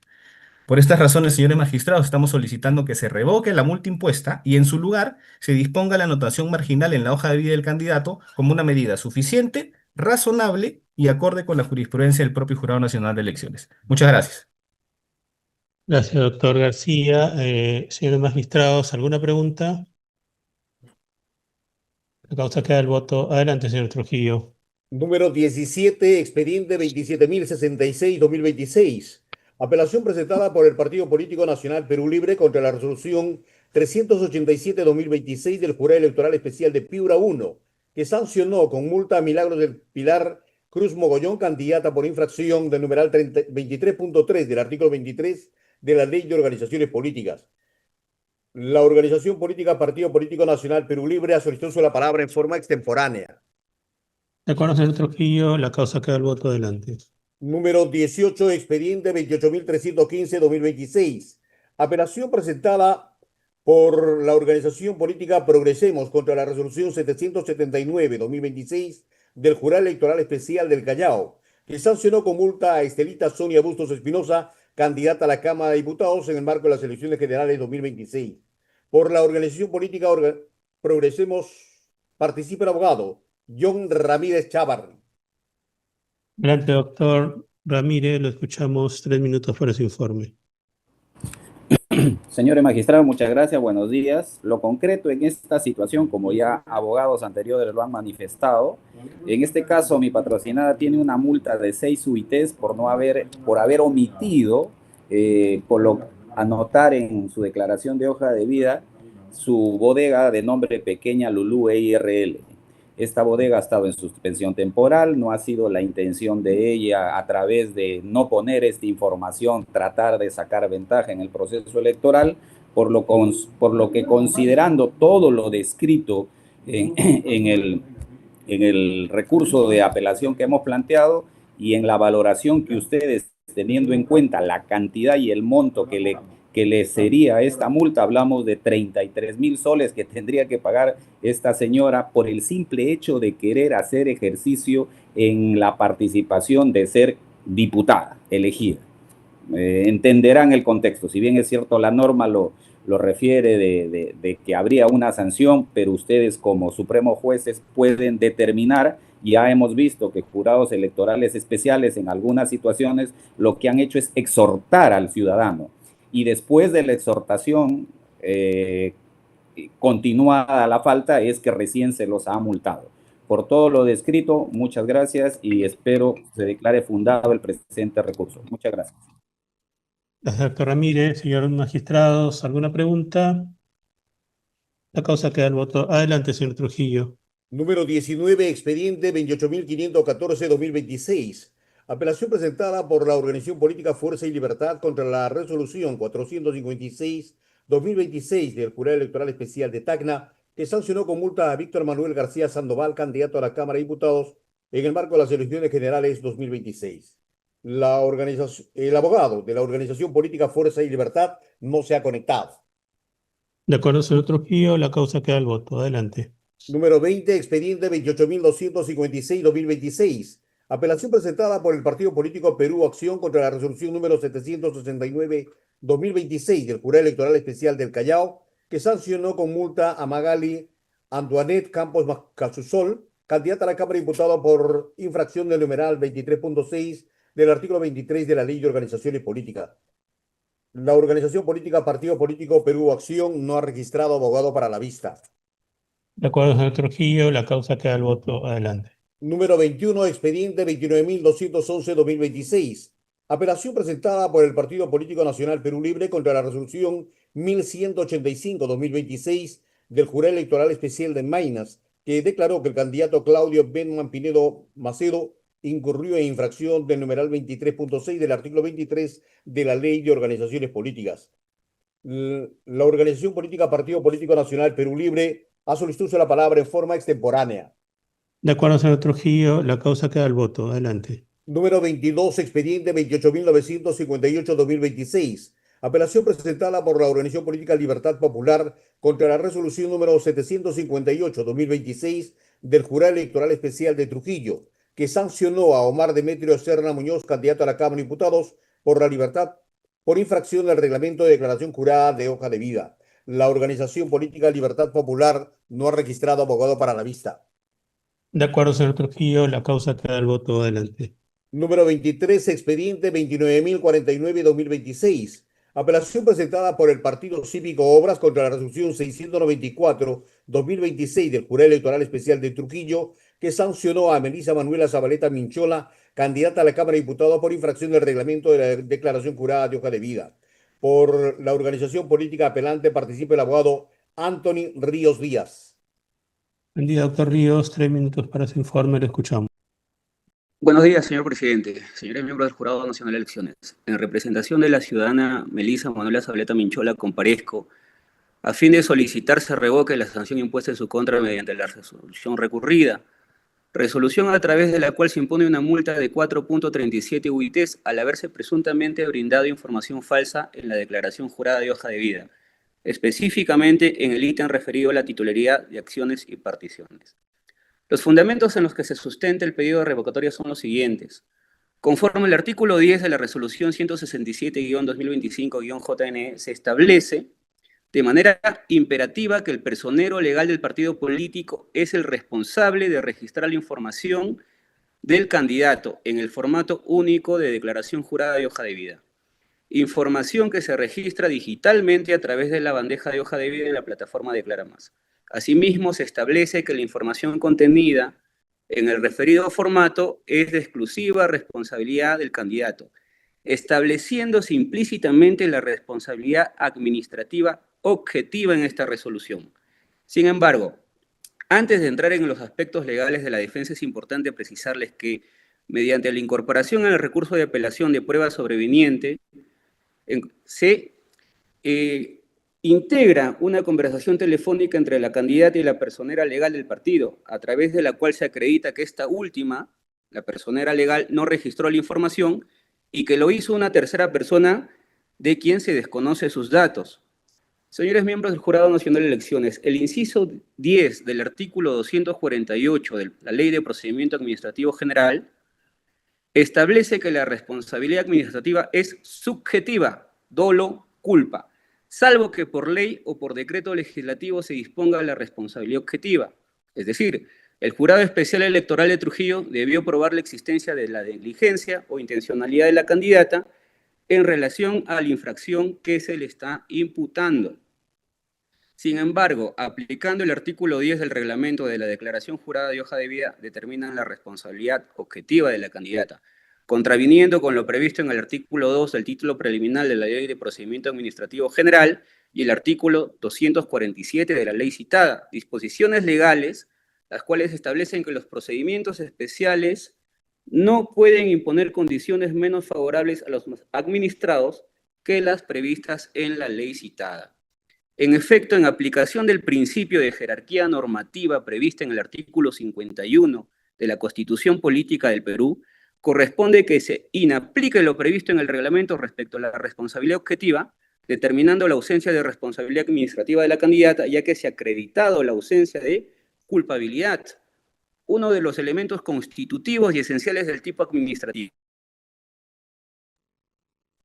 [SPEAKER 8] Por estas razones, señores magistrados, estamos solicitando que se revoque la multa impuesta y en su lugar se disponga la anotación marginal en la hoja de vida del candidato como una medida suficiente, razonable y acorde con la jurisprudencia del propio Jurado Nacional de Elecciones. Muchas gracias.
[SPEAKER 2] Gracias, doctor García. Señores magistrados, ¿alguna pregunta? La causa queda el voto. Adelante, señor Trujillo.
[SPEAKER 1] Número 17, expediente 27.066-2026. Apelación presentada por el Partido Político Nacional Perú Libre contra la resolución 387-2026 del Jurado Electoral Especial de Piura 1, que sancionó con multa a Milagros del Pilar Cruz Mogollón, candidata por infracción del numeral 23.3 del artículo 23 de la Ley de Organizaciones Políticas. La organización política Partido Político Nacional Perú Libre ha solicitado la palabra en forma extemporánea.
[SPEAKER 2] De acuerdo, señor Trujillo, la causa queda el voto. Adelante.
[SPEAKER 1] Número 18, expediente 28.315-2026. Apelación presentada por la organización política Progresemos contra la resolución 779-2026 del Jurado Electoral Especial del Callao, que sancionó con multa a Estelita Sonia Bustos Espinosa, candidata a la Cámara de Diputados en el marco de las elecciones generales 2026. Por la organización política Progresemos participa el abogado John Ramírez Chávarri.
[SPEAKER 2] Adelante, doctor Ramírez, lo escuchamos 3 minutos para su informe.
[SPEAKER 9] Señores magistrados, muchas gracias, buenos días. Lo concreto en esta situación, como ya abogados anteriores lo han manifestado, en este caso mi patrocinada tiene una multa de 6 UITs por haber omitido anotar en su declaración de hoja de vida su bodega de nombre Pequeña Lulú EIRL. Esta bodega ha estado en suspensión temporal, no ha sido la intención de ella a través de no poner esta información, tratar de sacar ventaja en el proceso electoral, por lo que considerando todo lo descrito en el recurso de apelación que hemos planteado y en la valoración que ustedes, teniendo en cuenta la cantidad y el monto que le sería esta multa, hablamos de 33,000 soles que tendría que pagar esta señora por el simple hecho de querer hacer ejercicio en la participación de ser diputada elegida. Entenderán el contexto, si bien es cierto la norma lo refiere de que habría una sanción, pero ustedes como supremos jueces pueden determinar. Ya hemos visto que jurados electorales especiales en algunas situaciones lo que han hecho es exhortar al ciudadano, y después de la exhortación continuada la falta es que recién se los ha multado. Por todo lo descrito, muchas gracias y espero se declare fundado el presente recurso. Muchas gracias.
[SPEAKER 2] Gracias, doctor Ramírez. Señores magistrados, ¿alguna pregunta? La causa queda el voto. Adelante, señor Trujillo.
[SPEAKER 1] Número 19, expediente 28.514-2026. Apelación presentada por la organización política Fuerza y Libertad contra la resolución 456-2026 del Jurado Electoral Especial de Tacna, que sancionó con multa a Víctor Manuel García Sandoval, candidato a la Cámara de Diputados en el marco de las elecciones generales 2026. El abogado de la organización política Fuerza y Libertad no se ha conectado.
[SPEAKER 2] De acuerdo, señor Trujillo, la causa queda el voto. Adelante.
[SPEAKER 1] Número 20, expediente 28.256-2026. Apelación presentada por el Partido Político Perú Acción contra la resolución número 769-2026 del Jurado Electoral Especial del Callao, que sancionó con multa a Magali Antoinette Campos Casusol, candidata a la Cámara de Diputados por infracción del numeral 23.6 del artículo 23 de la Ley de Organizaciones Políticas. La organización política Partido Político Perú Acción no ha registrado abogado para la vista.
[SPEAKER 2] De acuerdo, señor Trujillo, la causa queda el voto. Adelante.
[SPEAKER 1] Número 21, expediente 29.211-2026. Apelación presentada por el Partido Político Nacional Perú Libre contra la resolución 1185-2026 del Jurado Electoral Especial de Maynas, que declaró que el candidato Claudio Benman Pinedo Macedo incurrió en infracción del numeral 23.6 del artículo 23 de la Ley de Organizaciones Políticas. La organización política Partido Político Nacional Perú Libre ha solicitado la palabra en forma extemporánea.
[SPEAKER 2] De acuerdo, señor Trujillo, la causa queda al voto. Adelante.
[SPEAKER 1] Número 22, expediente 28.958-2026. Apelación presentada por la Organización Política Libertad Popular contra la resolución número 758-2026 del Jurado Electoral Especial de Trujillo, que sancionó a Omar Demetrio Serna Muñoz, candidato a la Cámara de Diputados por la Libertad, por infracción del reglamento de declaración jurada de hoja de vida. La Organización Política Libertad Popular no ha registrado abogado para la vista.
[SPEAKER 2] De acuerdo, señor Trujillo, la causa queda al voto. Adelante.
[SPEAKER 1] Número 23, expediente 29.049-2026. Apelación presentada por el Partido Cívico Obras contra la resolución 694-2026 del Jurado Electoral Especial de Trujillo, que sancionó a Melissa Manuela Zabaleta Minchola, candidata a la Cámara de Diputados por infracción del reglamento de la declaración jurada de hoja de vida. Por la organización política apelante participa el abogado Anthony Ríos Díaz.
[SPEAKER 2] Buen día, doctor Ríos. 3 minutos para su informe. Le escuchamos.
[SPEAKER 10] Buenos días, señor presidente, señores miembros del Jurado Nacional de Elecciones. En representación de la ciudadana Melissa Manuela Zabaleta Minchola, comparezco a fin de solicitar se revoque la sanción impuesta en su contra mediante la resolución recurrida. Resolución a través de la cual se impone una multa de 4.37 UITs al haberse presuntamente brindado información falsa en la declaración jurada de hoja de vida, específicamente en el ítem referido a la titularidad de acciones y particiones. Los fundamentos en los que se sustenta el pedido de revocatoria son los siguientes. Conforme al artículo 10 de la resolución 167-2025-JNE, se establece de manera imperativa que el personero legal del partido político es el responsable de registrar la información del candidato en el formato único de declaración jurada de hoja de vida. Información que se registra digitalmente a través de la bandeja de hoja de vida en la plataforma Declara Más. Asimismo, se establece que la información contenida en el referido formato es de exclusiva responsabilidad del candidato, estableciéndose implícitamente la responsabilidad administrativa objetiva en esta resolución. Sin embargo, antes de entrar en los aspectos legales de la defensa, es importante precisarles que, mediante la incorporación en el recurso de apelación de prueba sobreviniente, se integra una conversación telefónica entre la candidata y la personera legal del partido, a través de la cual se acredita que esta última, la personera legal, no registró la información y que lo hizo una tercera persona de quien se desconoce sus datos. Señores miembros del Jurado Nacional de Elecciones, el inciso 10 del artículo 248 de la Ley de Procedimiento Administrativo General establece que la responsabilidad administrativa es subjetiva, dolo, culpa, salvo que por ley o por decreto legislativo se disponga la responsabilidad objetiva. Es decir, el Jurado Especial Electoral de Trujillo debió probar la existencia de la negligencia o intencionalidad de la candidata en relación a la infracción que se le está imputando. Sin embargo, aplicando el artículo 10 del reglamento de la declaración jurada de hoja de vida, determinan la responsabilidad objetiva de la candidata, contraviniendo con lo previsto en el artículo 2 del título preliminar de la Ley de Procedimiento Administrativo General y el artículo 247 de la ley citada, disposiciones legales, las cuales establecen que los procedimientos especiales no pueden imponer condiciones menos favorables a los administrados que las previstas en la ley citada. En efecto, en aplicación del principio de jerarquía normativa prevista en el artículo 51 de la Constitución Política del Perú, corresponde que se inaplique lo previsto en el reglamento respecto a la responsabilidad objetiva, determinando la ausencia de responsabilidad administrativa de la candidata, ya que se ha acreditado la ausencia de culpabilidad, uno de los elementos constitutivos y esenciales del tipo administrativo.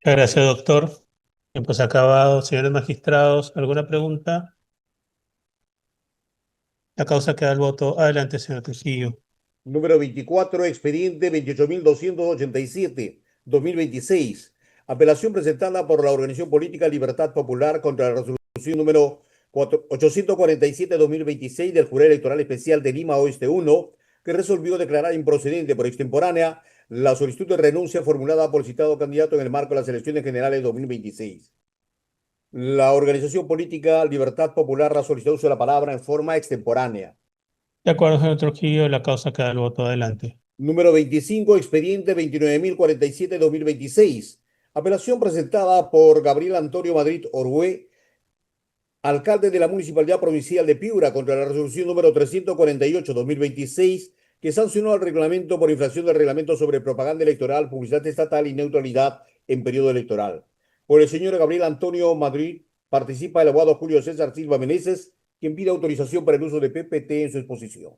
[SPEAKER 2] Muchas gracias, doctor. Tiempo se ha acabado. Señores magistrados, ¿alguna pregunta? La causa queda al voto. Adelante, señor Trujillo.
[SPEAKER 1] Número 24, expediente 28.287-2026. Apelación presentada por la Organización Política Libertad Popular contra la resolución número 847-2026 del Jurado Electoral Especial de Lima Oeste 1, que resolvió declarar improcedente por extemporánea la solicitud de renuncia formulada por el citado candidato en el marco de las elecciones generales de 2026. La organización política Libertad Popular ha solicitado uso de la palabra en forma extemporánea.
[SPEAKER 2] De acuerdo, señor Trujillo, la causa queda al voto. Adelante.
[SPEAKER 1] Número 25, expediente 29.047-2026. Apelación presentada por Gabriel Antonio Madrid Orue, alcalde de la Municipalidad Provincial de Piura, contra la resolución número 348-2026, que sancionó al reglamento por infracción del reglamento sobre propaganda electoral, publicidad estatal y neutralidad en periodo electoral. Por el señor Gabriel Antonio Madrid participa el abogado Julio César Silva Meneses, quien pide autorización para el uso de PPT en su exposición.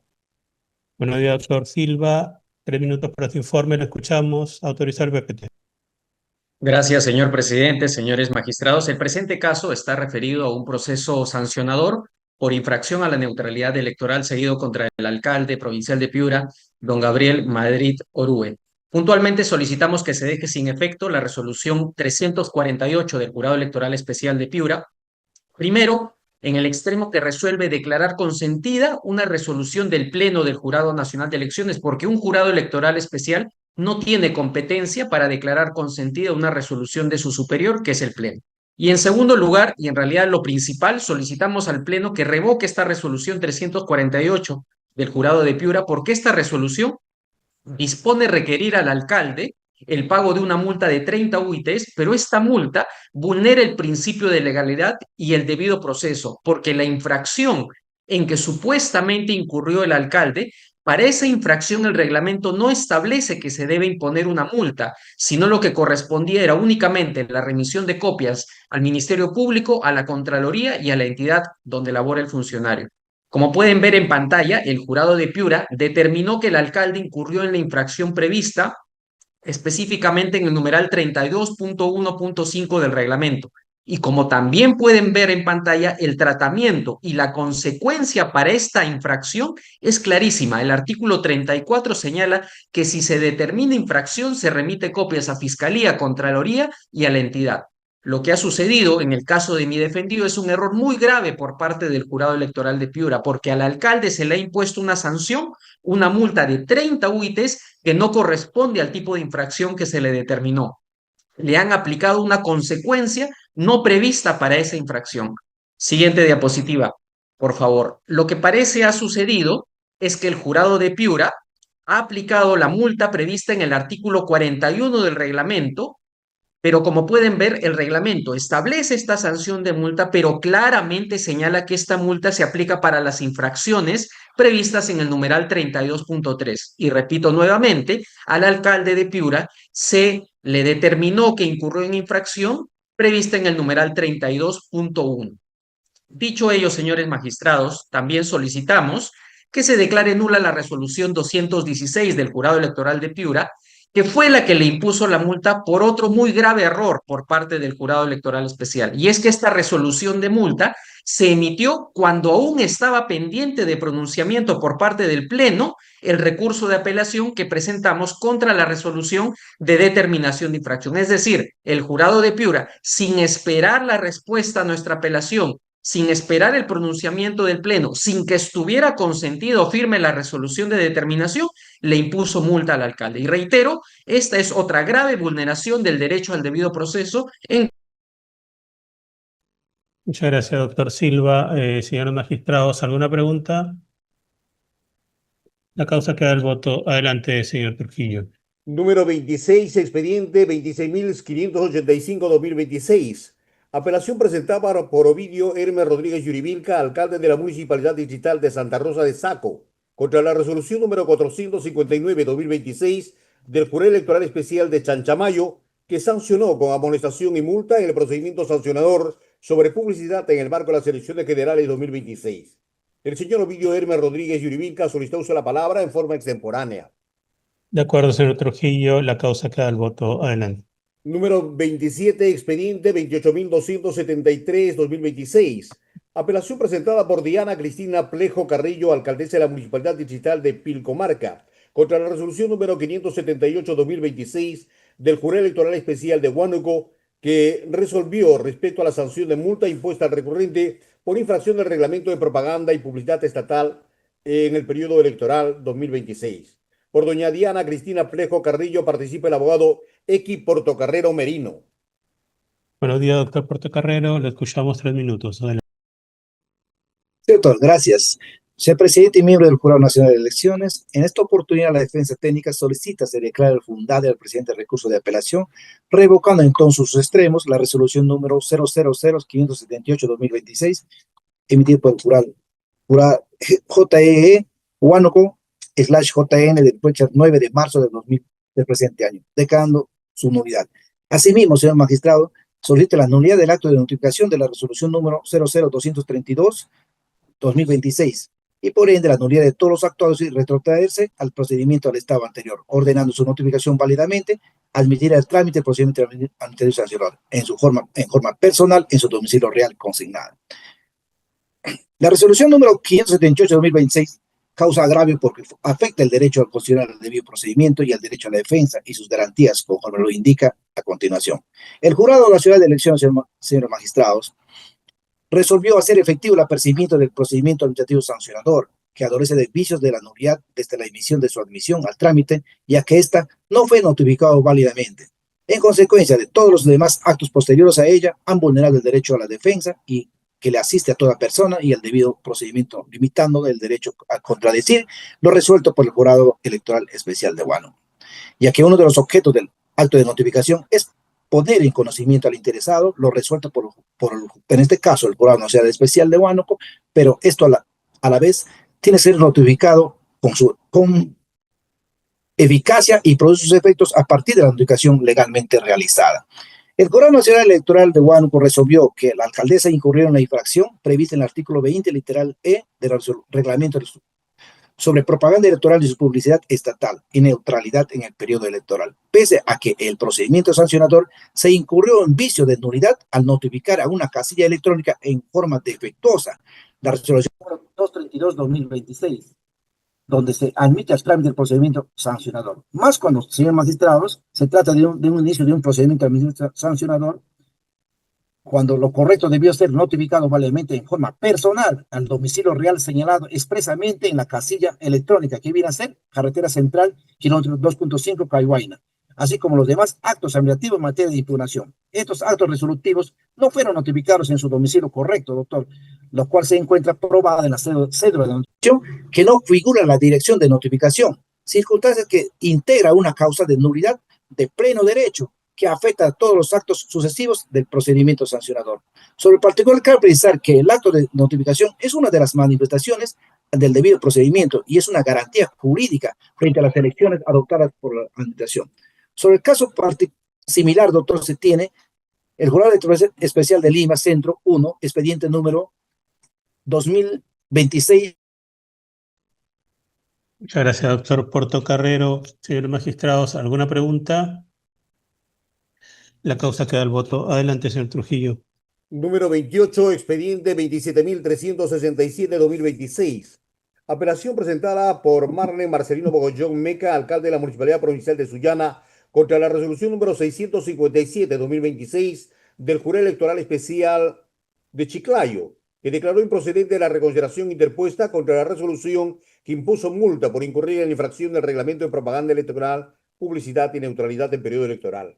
[SPEAKER 2] Buenos días, doctor Silva. 3 minutos para su informe. Lo escuchamos. Autorizar PPT.
[SPEAKER 11] Gracias, señor presidente, señores magistrados. El presente caso está referido a un proceso sancionador por infracción a la neutralidad electoral seguido contra el alcalde provincial de Piura, don Gabriel Madrid Orue. Puntualmente solicitamos que se deje sin efecto la resolución 348 del Jurado Electoral Especial de Piura. Primero, en el extremo que resuelve declarar consentida una resolución del Pleno del Jurado Nacional de Elecciones, porque un jurado electoral especial no tiene competencia para declarar consentida una resolución de su superior, que es el Pleno. Y en segundo lugar, y en realidad lo principal, solicitamos al Pleno que revoque esta resolución 348 del Jurado de Piura, porque esta resolución dispone requerir al alcalde el pago de una multa de 30 UITs, pero esta multa vulnera el principio de legalidad y el debido proceso, porque la infracción en que supuestamente incurrió el alcalde, para esa infracción el reglamento no establece que se debe imponer una multa, sino lo que correspondía era únicamente la remisión de copias al Ministerio Público, a la Contraloría y a la entidad donde labora el funcionario. Como pueden ver en pantalla, el jurado de Piura determinó que el alcalde incurrió en la infracción prevista específicamente en el numeral 32.1.5 del reglamento. Y como también pueden ver en pantalla, el tratamiento y la consecuencia para esta infracción es clarísima. El artículo 34 señala que si se determina infracción, se remite copias a Fiscalía, Contraloría y a la entidad. Lo que ha sucedido en el caso de mi defendido es un error muy grave por parte del Jurado Electoral de Piura, porque al alcalde se le ha impuesto una sanción, una multa de 30 UITs que no corresponde al tipo de infracción que se le determinó. Le han aplicado una consecuencia no prevista para esa infracción. Siguiente diapositiva, por favor. Lo que parece ha sucedido es que el Jurado de Piura ha aplicado la multa prevista en el artículo 41 del reglamento, pero como pueden ver, el reglamento establece esta sanción de multa, pero claramente señala que esta multa se aplica para las infracciones previstas en el numeral 32.3. Y repito nuevamente, al alcalde de Piura se le determinó que incurrió en infracción prevista en el numeral 32.1. Dicho ello, señores magistrados, también solicitamos que se declare nula la resolución 216 del Jurado Electoral de Piura, que fue la que le impuso la multa por otro muy grave error por parte del Jurado Electoral Especial. Y es que esta resolución de multa se emitió cuando aún estaba pendiente de pronunciamiento por parte del Pleno el recurso de apelación que presentamos contra la resolución de determinación de infracción. Es decir, el Jurado de Piura, sin esperar la respuesta a nuestra apelación, sin esperar el pronunciamiento del Pleno, sin que estuviera consentido o firme la resolución de determinación, le impuso multa al alcalde. Y reitero, esta es otra grave vulneración del derecho al debido proceso.
[SPEAKER 2] Muchas gracias, doctor Silva. Señores magistrados, ¿alguna pregunta? La causa queda al voto. Adelante, señor Trujillo.
[SPEAKER 1] Número 26, expediente 26.585-2026. Apelación presentada por Ovidio Hermes Rodríguez Yuribilca, alcalde de la Municipalidad Distrital de Santa Rosa de Saco, contra la resolución número 459-2026 del Jurado Electoral Especial de Chanchamayo, que sancionó con amonestación y multa en el procedimiento sancionador sobre publicidad en el marco de las elecciones generales 2026. El señor Ovidio Hermes Rodríguez Yuribilca solicitó uso de la palabra en forma extemporánea.
[SPEAKER 2] De acuerdo, señor Trujillo, la causa queda al voto. Adelante.
[SPEAKER 1] Número 27, expediente 28.273-2026. Apelación presentada por Diana Cristina Plejo Carrillo, alcaldesa de la Municipalidad Distrital de Pilcomarca, contra la resolución número 578-2026 del Jurado Electoral Especial de Huánuco, que resolvió respecto a la sanción de multa impuesta al recurrente por infracción del reglamento de propaganda y publicidad estatal en el periodo electoral 2026. Por doña Diana Cristina Plejo Carrillo participa el abogado X Portocarrero Merino.
[SPEAKER 2] Buenos días, doctor Portocarrero. Le escuchamos 3 minutos. Adelante.
[SPEAKER 12] Doctor, gracias. Señor presidente y miembro del Jurado Nacional de Elecciones, en esta oportunidad la defensa técnica solicita se declare fundada al presente recurso de apelación, revocando en todos sus extremos la resolución número 000-578-2026, emitida por el jurado JEE Huánuco/JN de fecha 9 de marzo del presente año, declarando su nulidad. Asimismo, señor magistrado, solicita la nulidad del acto de notificación de la resolución número 00232-2026 y por ende la nulidad de todos los actuados y retrotraerse al procedimiento al estado anterior, ordenando su notificación válidamente, admitir el trámite del procedimiento anterior sancionador en forma personal en su domicilio real consignado. La resolución número 578-2026 causa agravio porque afecta el derecho al considerar el debido procedimiento y el derecho a la defensa y sus garantías, conforme lo indica a continuación. El Jurado Nacional de Elecciones, señores magistrados, resolvió hacer efectivo el apercibimiento del procedimiento administrativo sancionador, que adolece de vicios de la nulidad desde la emisión de su admisión al trámite, ya que ésta no fue notificado válidamente. En consecuencia de todos los demás actos posteriores a ella, han vulnerado el derecho a la defensa y que le asiste a toda persona y el debido procedimiento, limitando el derecho a contradecir lo resuelto por el Jurado Electoral Especial de Huánuco, ya que uno de los objetos del acto de notificación es poner en conocimiento al interesado lo resuelto en este caso, el Jurado Nacional Especial de Huánuco, pero esto a la vez tiene que ser notificado con eficacia y produce sus efectos a partir de la notificación legalmente realizada. El Jurado Nacional Electoral de Huánuco resolvió que la alcaldesa incurrió en la infracción prevista en el artículo 20, literal E, del reglamento sobre propaganda electoral y su publicidad estatal y neutralidad en el periodo electoral, pese a que el procedimiento sancionador se incurrió en vicio de nulidad al notificar a una casilla electrónica en forma defectuosa la resolución 232-2026, donde se admite al trámite del procedimiento sancionador. Más cuando, señores magistrados, se trata de un inicio de un procedimiento administrativo sancionador, cuando lo correcto debió ser notificado válidamente en forma personal al domicilio real señalado expresamente en la casilla electrónica, que viene a ser Carretera Central, kilómetro 2.5, Caihuayna, así como los demás actos administrativos en materia de impugnación. Estos actos resolutivos no fueron notificados en su domicilio correcto, doctor, lo cual se encuentra probada en la cédula de notificación, que no figura en la dirección de notificación, circunstancias que integra una causa de nulidad de pleno derecho, que afecta a todos los actos sucesivos del procedimiento sancionador. Sobre el particular, cabe precisar que el acto de notificación es una de las manifestaciones del debido procedimiento y es una garantía jurídica frente a las elecciones adoptadas por la administración. Sobre el caso similar, doctor, se tiene el Jurado Electoral Especial de Lima, Centro 1, expediente número 2026.
[SPEAKER 2] Muchas gracias, doctor Portocarrero. Señores magistrados, ¿alguna pregunta? La causa queda al voto. Adelante, señor Trujillo.
[SPEAKER 1] Número 28, expediente 27.367-2026. Apelación presentada por Marlene Marcelino Bogollón Meca, alcalde de la Municipalidad Provincial de Sullana, contra la resolución número 657-2026 del Jurado Electoral Especial de Chiclayo, que declaró improcedente la reconsideración interpuesta contra la resolución que impuso multa por incurrir en infracción del reglamento de propaganda electoral, publicidad y neutralidad en periodo electoral.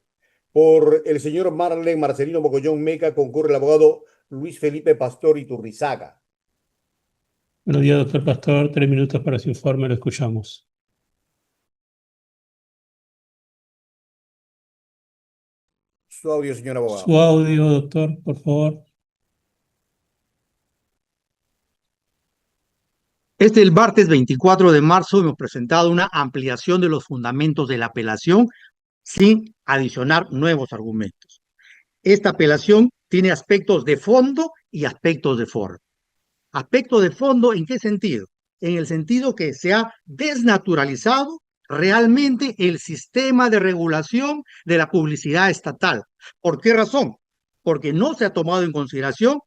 [SPEAKER 1] Por el señor Marlene Marcelino Bogollón Meca concurre el abogado Luis Felipe Pastor Iturrizaga.
[SPEAKER 2] Buenos días, doctor Pastor. 3 minutos para su informe. Lo escuchamos.
[SPEAKER 1] Su audio, señor abogado.
[SPEAKER 2] Su audio, doctor, por favor.
[SPEAKER 13] El martes 24 de marzo hemos presentado una ampliación de los fundamentos de la apelación sin adicionar nuevos argumentos. Esta apelación tiene aspectos de fondo y aspectos de forma. Aspectos de fondo, ¿en qué sentido? En el sentido que se ha desnaturalizado realmente el sistema de regulación de la publicidad estatal. ¿Por qué razón? Porque no se ha tomado en consideración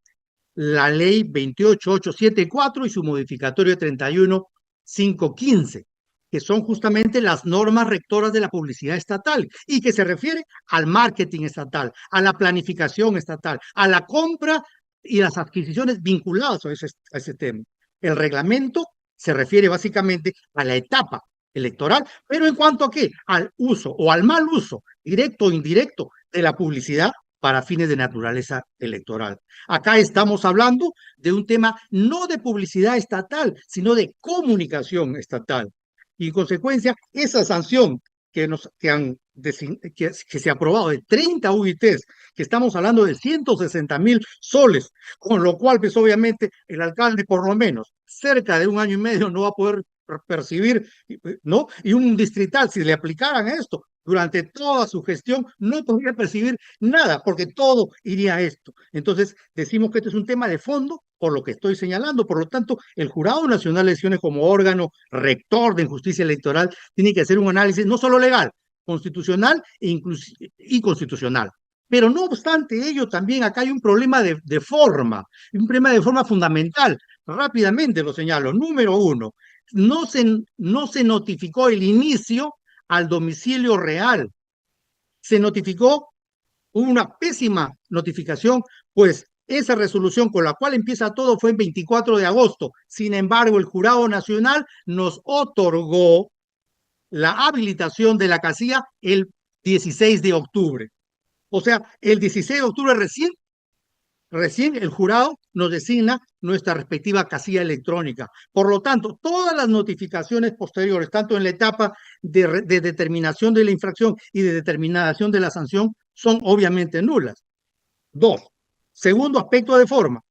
[SPEAKER 13] la ley 28874 y su modificatorio 31515, que son justamente las normas rectoras de la publicidad estatal y que se refiere al marketing estatal, a la planificación estatal, a la compra y las adquisiciones vinculadas a ese tema. El reglamento se refiere básicamente a la etapa electoral, pero en cuanto a qué, al uso o al mal uso, directo o indirecto, de la publicidad para fines de naturaleza electoral. Acá estamos hablando de un tema no de publicidad estatal, sino de comunicación estatal. Y en consecuencia, esa sanción que se ha aprobado de 30 UITs, que estamos hablando de 160.000 soles, con lo cual, pues obviamente, el alcalde por lo menos cerca de un año y medio no va a poder percibir, ¿no? Y un distrital, si le aplicaran esto durante toda su gestión, no podría percibir nada, porque todo iría a esto. Entonces, decimos que este es un tema de fondo, por lo que estoy señalando. Por lo tanto, el Jurado Nacional de Elecciones como órgano rector de justicia electoral tiene que hacer un análisis no solo legal, constitucional y constitucional. Pero no obstante ello, también acá hay un problema de forma, un problema de forma fundamental. Rápidamente lo señalo. Número uno, no se notificó el inicio al domicilio real. Se notificó una pésima notificación, pues esa resolución con la cual empieza todo fue el 24 de agosto. Sin embargo, el Jurado Nacional nos otorgó la habilitación de la casilla el 16 de octubre. O sea, el 16 de octubre recién el jurado nos designa nuestra respectiva casilla electrónica. Por lo tanto, todas las notificaciones posteriores, tanto en la etapa de determinación de la infracción y de determinación de la sanción, son obviamente nulas. Dos, segundo aspecto de forma,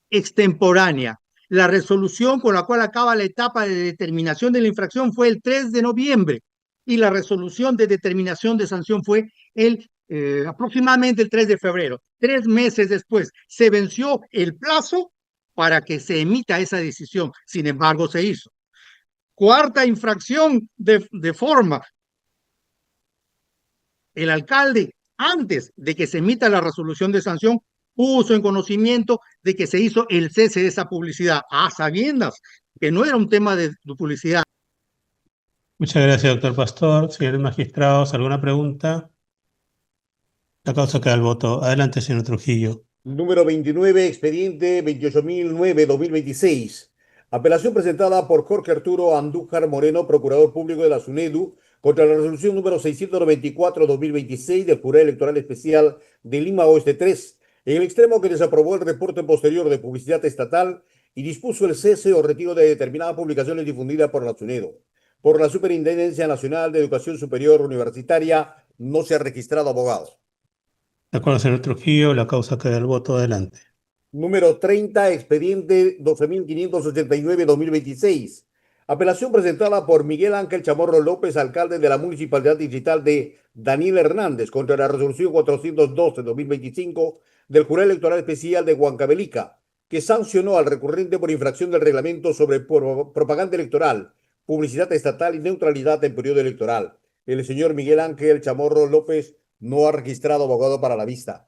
[SPEAKER 13] extemporánea. La resolución con la cual acaba la etapa de determinación de la infracción fue el 3 de noviembre y la resolución de determinación de sanción fue aproximadamente el 3 de febrero. 3 meses después se venció el plazo para que se emita esa decisión. Sin embargo, se hizo. Cuarta infracción de forma. El alcalde, antes de que se emita la resolución de sanción, puso en conocimiento de que se hizo el cese de esa publicidad, a sabiendas que no era un tema de publicidad.
[SPEAKER 2] Muchas gracias, doctor Pastor. Señores magistrados, ¿alguna pregunta? La causa queda al voto. Adelante, señor Trujillo.
[SPEAKER 1] Número 29, expediente 28.009-2026. Apelación presentada por Jorge Arturo Andújar Moreno, procurador público de la SUNEDU, contra la resolución número 694-2026 del Jurado Electoral Especial de Lima Oeste 3, en el extremo que desaprobó el reporte posterior de publicidad estatal y dispuso el cese o retiro de determinadas publicaciones difundidas por la SUNEDU. Por la Superintendencia Nacional de Educación Superior Universitaria no se ha registrado abogado.
[SPEAKER 2] De acuerdo, señor Trujillo, la causa queda al voto. Adelante.
[SPEAKER 1] Número 30, expediente 12.589-2026. Apelación presentada por Miguel Ángel Chamorro López, alcalde de la Municipalidad Distrital de Daniel Hernández, contra la resolución 412-2025 del Jurado Electoral Especial de Huancavelica, que sancionó al recurrente por infracción del reglamento sobre propaganda electoral, publicidad estatal y neutralidad en periodo electoral. El señor Miguel Ángel Chamorro López no ha registrado abogado para la vista.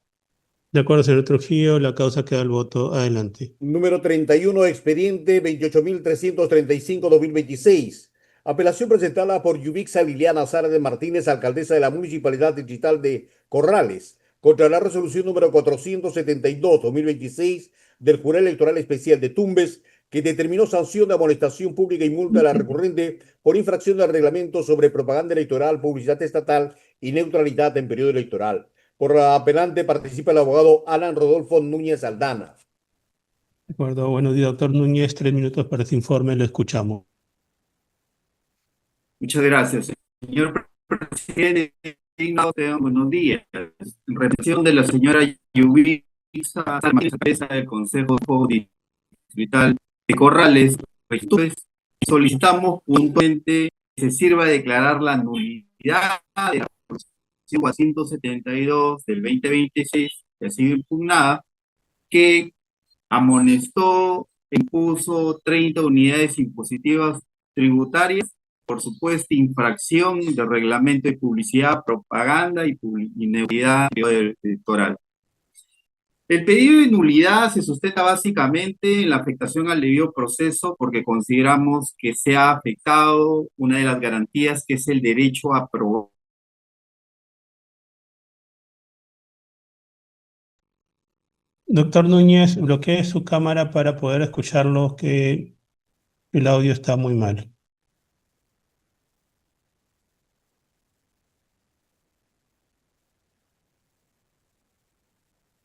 [SPEAKER 2] De acuerdo, señor Trujillo, la causa queda al voto. Adelante.
[SPEAKER 1] Número 31, expediente 28.335-2026. Apelación presentada por Yubixa Liliana Sara de Martínez, alcaldesa de la Municipalidad Distrital de Corrales, contra la resolución número 472-2026 del Jurado Electoral Especial de Tumbes, que determinó sanción de amonestación pública y multa a la recurrente por infracción del reglamento sobre propaganda electoral, publicidad estatal y neutralidad en periodo electoral. Por la apelante participa el abogado Alan Rodolfo Núñez Aldana.
[SPEAKER 2] De acuerdo. Buenos días, doctor Núñez. 3 minutos para este informe. Lo escuchamos.
[SPEAKER 14] Muchas gracias, señor presidente. Buenos días. En represión de la señora Yubixa, cabeza del Consejo Distrital de Corrales, solicitamos puntualmente que se sirva de declarar la nulidad de la 472 del 2026, que ha sido impugnada, que amonestó e impuso 30 unidades impositivas tributarias por supuesta infracción del reglamento de publicidad, propaganda y neutralidad electoral. El pedido de nulidad se sustenta básicamente en la afectación al debido proceso porque consideramos que se ha afectado una de las garantías que es el derecho a probar.
[SPEAKER 2] Doctor Núñez, bloquee su cámara para poder escucharlo, que El audio está muy mal.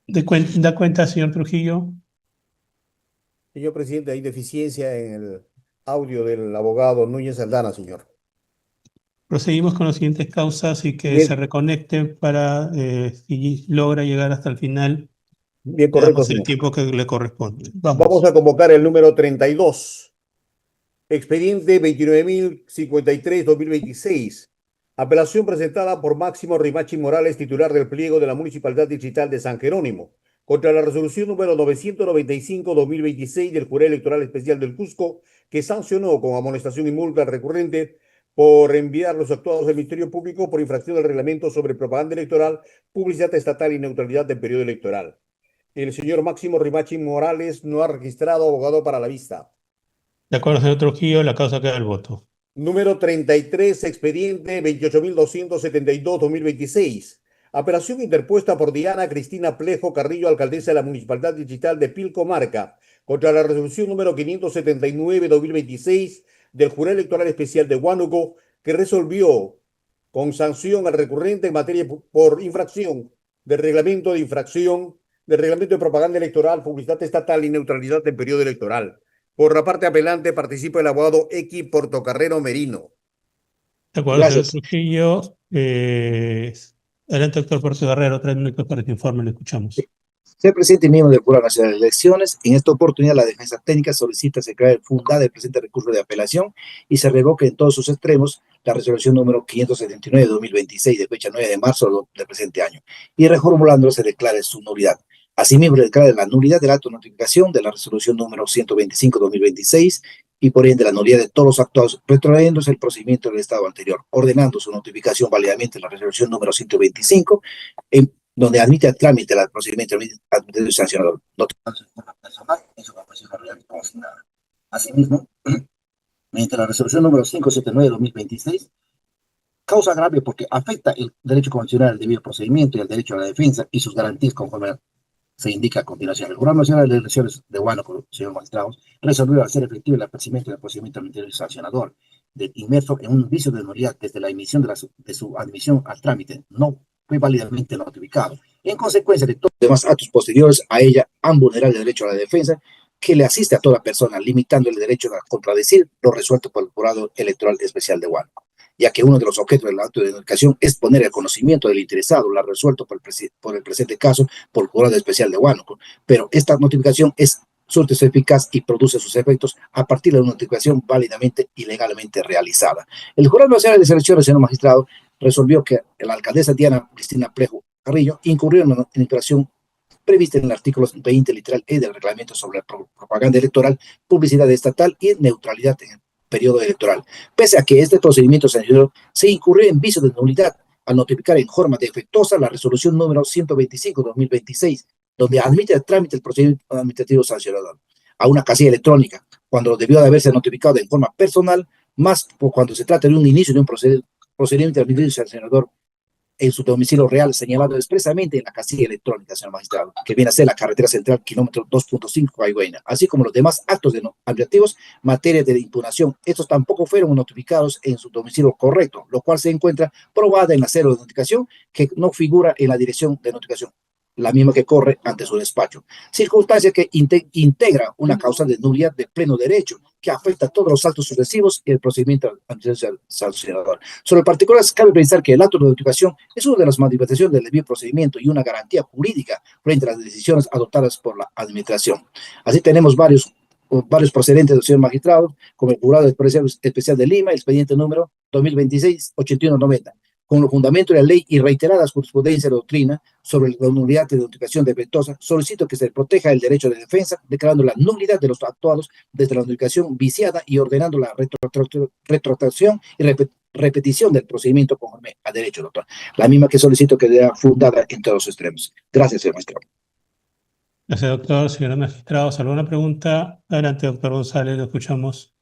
[SPEAKER 2] ¿Da cuenta, señor Trujillo?
[SPEAKER 1] Señor presidente, hay deficiencia en el audio del abogado Núñez Aldana, señor.
[SPEAKER 2] Proseguimos con las siguientes causas y que
[SPEAKER 1] Bien.
[SPEAKER 2] se reconecte para, si logra llegar hasta el final,
[SPEAKER 1] Bien,
[SPEAKER 2] le
[SPEAKER 1] correcto,
[SPEAKER 2] damos el
[SPEAKER 1] señor.
[SPEAKER 2] tiempo que le corresponde.
[SPEAKER 1] Vamos a convocar el número 32. Expediente 29.053-2026. Apelación presentada por Máximo Rimachi Morales, titular del pliego de la Municipalidad Distrital de San Jerónimo, contra la resolución número 995-2026 del Jurado Electoral Especial del Cusco, que sancionó con amonestación y multa al recurrente por enviar los actuados del Ministerio Público por infracción del reglamento sobre propaganda electoral, publicidad estatal y neutralidad del periodo electoral. El señor Máximo Rimachi Morales no ha registrado abogado para la vista.
[SPEAKER 2] De acuerdo, señor Trujillo, la causa queda al voto.
[SPEAKER 1] Número 33, expediente 28.272-2026. Apelación interpuesta por Diana Cristina Plejo Carrillo, alcaldesa de la Municipalidad Distrital de Pilcomarca, contra la resolución número 579-2026 del Jurado Electoral Especial de Huánuco, que resolvió con sanción al recurrente en materia por infracción del reglamento de propaganda electoral, publicidad estatal y neutralidad del periodo electoral. Por la parte apelante participa el abogado X Portocarrero Merino.
[SPEAKER 2] De acuerdo,
[SPEAKER 12] Gracias.
[SPEAKER 2] señor Trujillo. Adelante, doctor Portocarrero, 3 minutos para este informe, le escuchamos.
[SPEAKER 12] Señor presidente y miembro del Jurado Nacional de Elecciones, en esta oportunidad la defensa técnica solicita se declare fundada el presente recurso de apelación y se revoque en todos sus extremos la resolución número 579 de 2026 de fecha 9 de marzo del presente año y reformulándolo se declare su nulidad. Asimismo, declara la nulidad del acto de notificación de la resolución número 125 de 2026 y por ende la nulidad de todos los actuados, retrotrayéndose el procedimiento del estado anterior, ordenando su notificación válidamente en la resolución número 125, donde admite el trámite del procedimiento administrativo sancionador. Asimismo, mediante la resolución número 579 de 2026, causa grave porque afecta el derecho constitucional al debido procedimiento y el derecho a la defensa y sus garantías conforme se indica a continuación. El Jurado Nacional de Elecciones de Huánuco, señor magistrados, resolvió hacer efectivo el apercibimiento del procedimiento administrativo sancionador inmerso en un vicio de nulidad desde la emisión de su admisión al trámite, no fue válidamente notificado. En consecuencia de todos los demás actos posteriores a ella, han vulnerado el derecho a la defensa que le asiste a toda persona, limitando el derecho a contradecir lo resuelto por el Jurado Electoral Especial de Huánuco, ya que uno de los objetos del acto de notificación es poner el conocimiento del interesado, la resuelto por el presente caso por el Jurado Especial de Huánuco, pero esta notificación surte su eficaz y produce sus efectos a partir de una notificación válidamente y legalmente realizada. El Jurado Nacional de Elecciones, señor magistrado, resolvió que la alcaldesa Diana Cristina Plejo Carrillo incurrió en una infracción prevista en el artículo 20 literal E del reglamento sobre propaganda electoral, publicidad estatal y neutralidad en el periodo electoral, pese a que este procedimiento sancionador se incurrió en vicio de nulidad al notificar en forma defectuosa la resolución número 125-2026, donde admite el trámite del procedimiento administrativo sancionador a una casilla electrónica, cuando debió de haberse notificado en forma personal, más por cuando se trata de un inicio de un procedimiento administrativo sancionador en su domicilio real, señalado expresamente en la casilla electrónica, señor magistrado, que viene a ser la carretera central, kilómetro 2.5, Guayguayna, así como los demás actos administrativos, materia de impugnación. Estos tampoco fueron notificados en su domicilio correcto, lo cual se encuentra probada en la cero de notificación, que no figura en la dirección de notificación, la misma que corre ante su despacho. Circunstancia que integra una causa de nulidad de pleno derecho, que afecta a todos los actos sucesivos y el procedimiento sancionador. Sobre el particular, cabe pensar que el acto de notificación es una de las manifestaciones del debido procedimiento y una garantía jurídica frente a las decisiones adoptadas por la administración. Así tenemos varios procedentes del señor magistrado, como el Jurado Especial de Lima, el expediente número 2026-8190, con el fundamento de la ley y reiteradas jurisprudencias de doctrina sobre la nulidad de notificación defectuosa, solicito que se proteja el derecho de defensa, declarando la nulidad de los actuados desde la notificación viciada y ordenando la retrotracción y repetición del procedimiento conforme a derecho, doctor. La misma que solicito que sea fundada en todos los extremos. Gracias, señor magistrado.
[SPEAKER 2] Gracias, doctor. Señor magistrado, ¿alguna pregunta? Adelante, doctor González, lo escuchamos.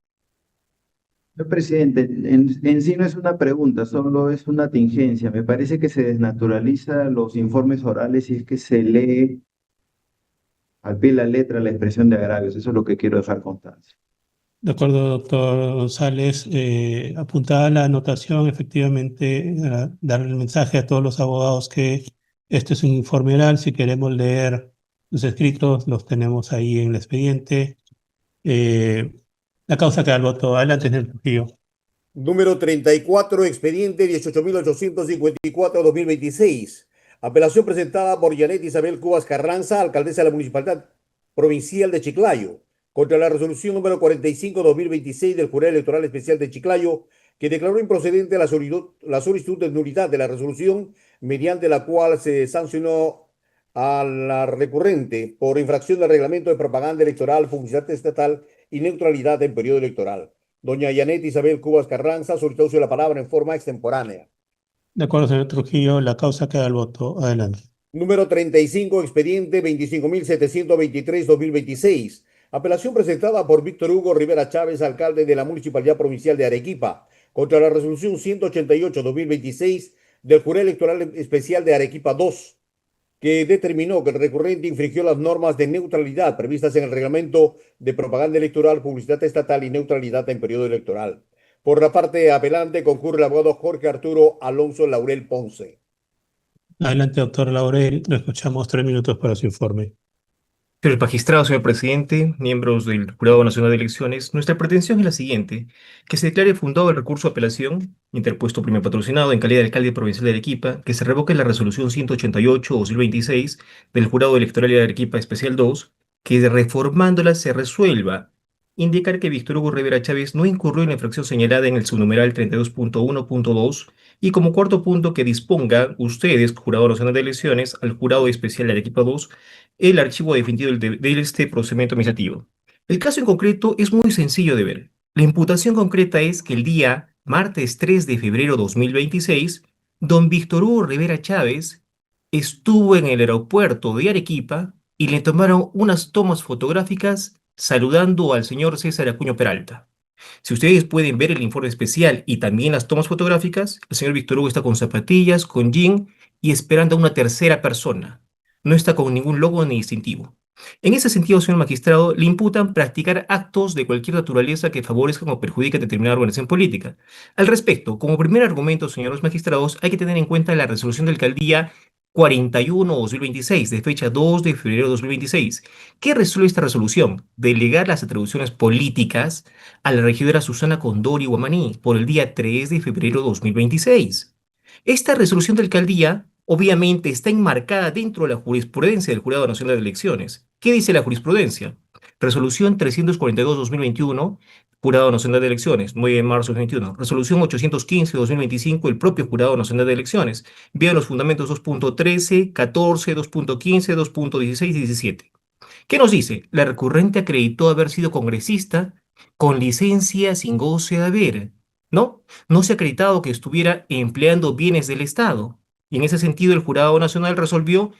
[SPEAKER 4] Señor presidente, en sí no es una pregunta, solo es una tingencia. Me parece que se desnaturaliza los informes orales si es que se lee al pie de la letra la expresión de agravios. Eso es lo que quiero dejar constancia.
[SPEAKER 2] De acuerdo, doctor González. Apuntada la anotación, efectivamente, darle el mensaje a todos los abogados que este es un informe oral. Si queremos leer los escritos, los tenemos ahí en el expediente. La causa queda al voto. Adelante, señor Trujillo.
[SPEAKER 1] Número 34, expediente 18.854-2026. Apelación presentada por Yanet Isabel Cubas Carranza, alcaldesa de la Municipalidad Provincial de Chiclayo, contra la resolución número 45-2026 del Jurado Electoral Especial de Chiclayo, que declaró improcedente la solicitud de nulidad de la resolución, mediante la cual se sancionó a la recurrente por infracción del reglamento de propaganda electoral, publicidad estatal y neutralidad en periodo electoral. Doña Yanet Isabel Cubas Carranza solicitó uso de la palabra en forma extemporánea.
[SPEAKER 2] De acuerdo, señor Trujillo, la causa queda al voto. Adelante.
[SPEAKER 1] Número 35, expediente 25.723-2026. Apelación presentada por Víctor Hugo Rivera Chávez, alcalde de la Municipalidad Provincial de Arequipa, contra la resolución 188-2026 del Jurado Electoral Especial de Arequipa II, que determinó que el recurrente infringió las normas de neutralidad previstas en el reglamento de propaganda electoral, publicidad estatal y neutralidad en periodo electoral. Por la parte apelante concurre el abogado Jorge Arturo Alonso Laurel Ponce.
[SPEAKER 2] Adelante, doctor Laurel. Lo escuchamos 3 minutos para su informe.
[SPEAKER 8] Señor magistrado, señor presidente, miembros del Jurado Nacional de Elecciones, nuestra pretensión es la siguiente: que se declare fundado el recurso de apelación, interpuesto primer patrocinado en calidad de alcalde provincial de Arequipa, que se revoque la resolución 188-2026 del Jurado Electoral de Arequipa Especial 2, que reformándola se resuelva indicar que Víctor Hugo Rivera Chávez no incurrió en la infracción señalada en el subnumeral 32.1.2, y como cuarto punto que disponga ustedes, Jurado Nacional de Elecciones, al Jurado Especial de Arequipa 2, el archivo definitivo de este procedimiento administrativo. El caso en concreto es muy sencillo de ver. La imputación concreta es que el día martes 3 de febrero 2026, don Víctor Hugo Rivera Chávez estuvo en el aeropuerto de Arequipa y le tomaron unas tomas fotográficas saludando al señor César Acuña Peralta. Si ustedes pueden ver el informe especial y también las tomas fotográficas, el señor Víctor Hugo está con zapatillas, con jean y esperando a una tercera persona. No está con ningún logo ni distintivo. En ese sentido, señor magistrado, le imputan practicar actos de cualquier naturaleza que favorezcan o perjudiquen determinada organización política. Al respecto, como primer argumento, señores magistrados, hay que tener en cuenta la resolución de alcaldía 41-2026, de fecha 2 de febrero de 2026. ¿Qué resuelve esta resolución? Delegar las atribuciones políticas a la regidora Susana Condori Guamaní por el día 3 de febrero de 2026. Esta resolución de alcaldía obviamente está enmarcada dentro de la jurisprudencia del Jurado Nacional de Elecciones. ¿Qué dice la jurisprudencia? Resolución 342-2021, Jurado Nacional de Elecciones, 9 de marzo de 2021. Resolución 815-2025, el propio Jurado Nacional de Elecciones. Vean los fundamentos 2.13, 14, 2.15, 2.16 y 17. ¿Qué nos dice? La recurrente acreditó haber sido congresista con licencia sin goce de haber. ¿No? No se ha acreditado que estuviera empleando bienes del Estado. Y en ese sentido, el Jurado Nacional resolvió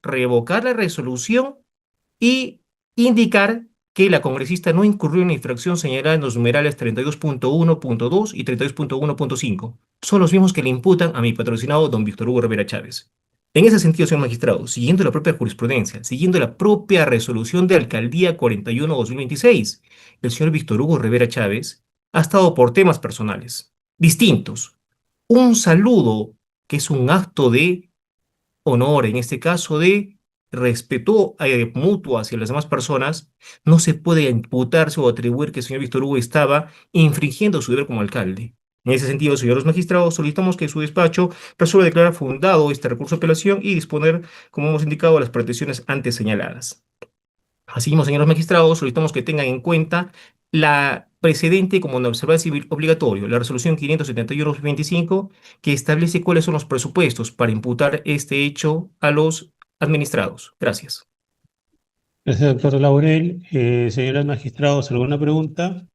[SPEAKER 8] revocar la resolución y indicar que la congresista no incurrió en la infracción señalada en los numerales 32.1.2 y 32.1.5. Son los mismos que le imputan a mi patrocinado don Víctor Hugo Rivera Chávez. En ese sentido, señor magistrado, siguiendo la propia jurisprudencia, siguiendo la propia resolución de alcaldía 41-2026, el señor Víctor Hugo Rivera Chávez ha estado por temas personales distintos. Un saludo, que es un acto de honor, en este caso de respeto mutuo hacia las demás personas, no se puede imputarse o atribuir que el señor Víctor Hugo estaba infringiendo su deber como alcalde. En ese sentido, señores magistrados, solicitamos que su despacho resuelva declarar fundado este recurso de apelación y disponer, como hemos indicado, las protecciones antes señaladas. Asimismo, señores magistrados, solicitamos que tengan en cuenta la precedente como una observancia civil obligatorio, la resolución 571-25, que establece cuáles son los presupuestos para imputar este hecho a los administrados. Gracias.
[SPEAKER 2] Gracias, doctor Laurel. Señores magistrados, ¿alguna pregunta?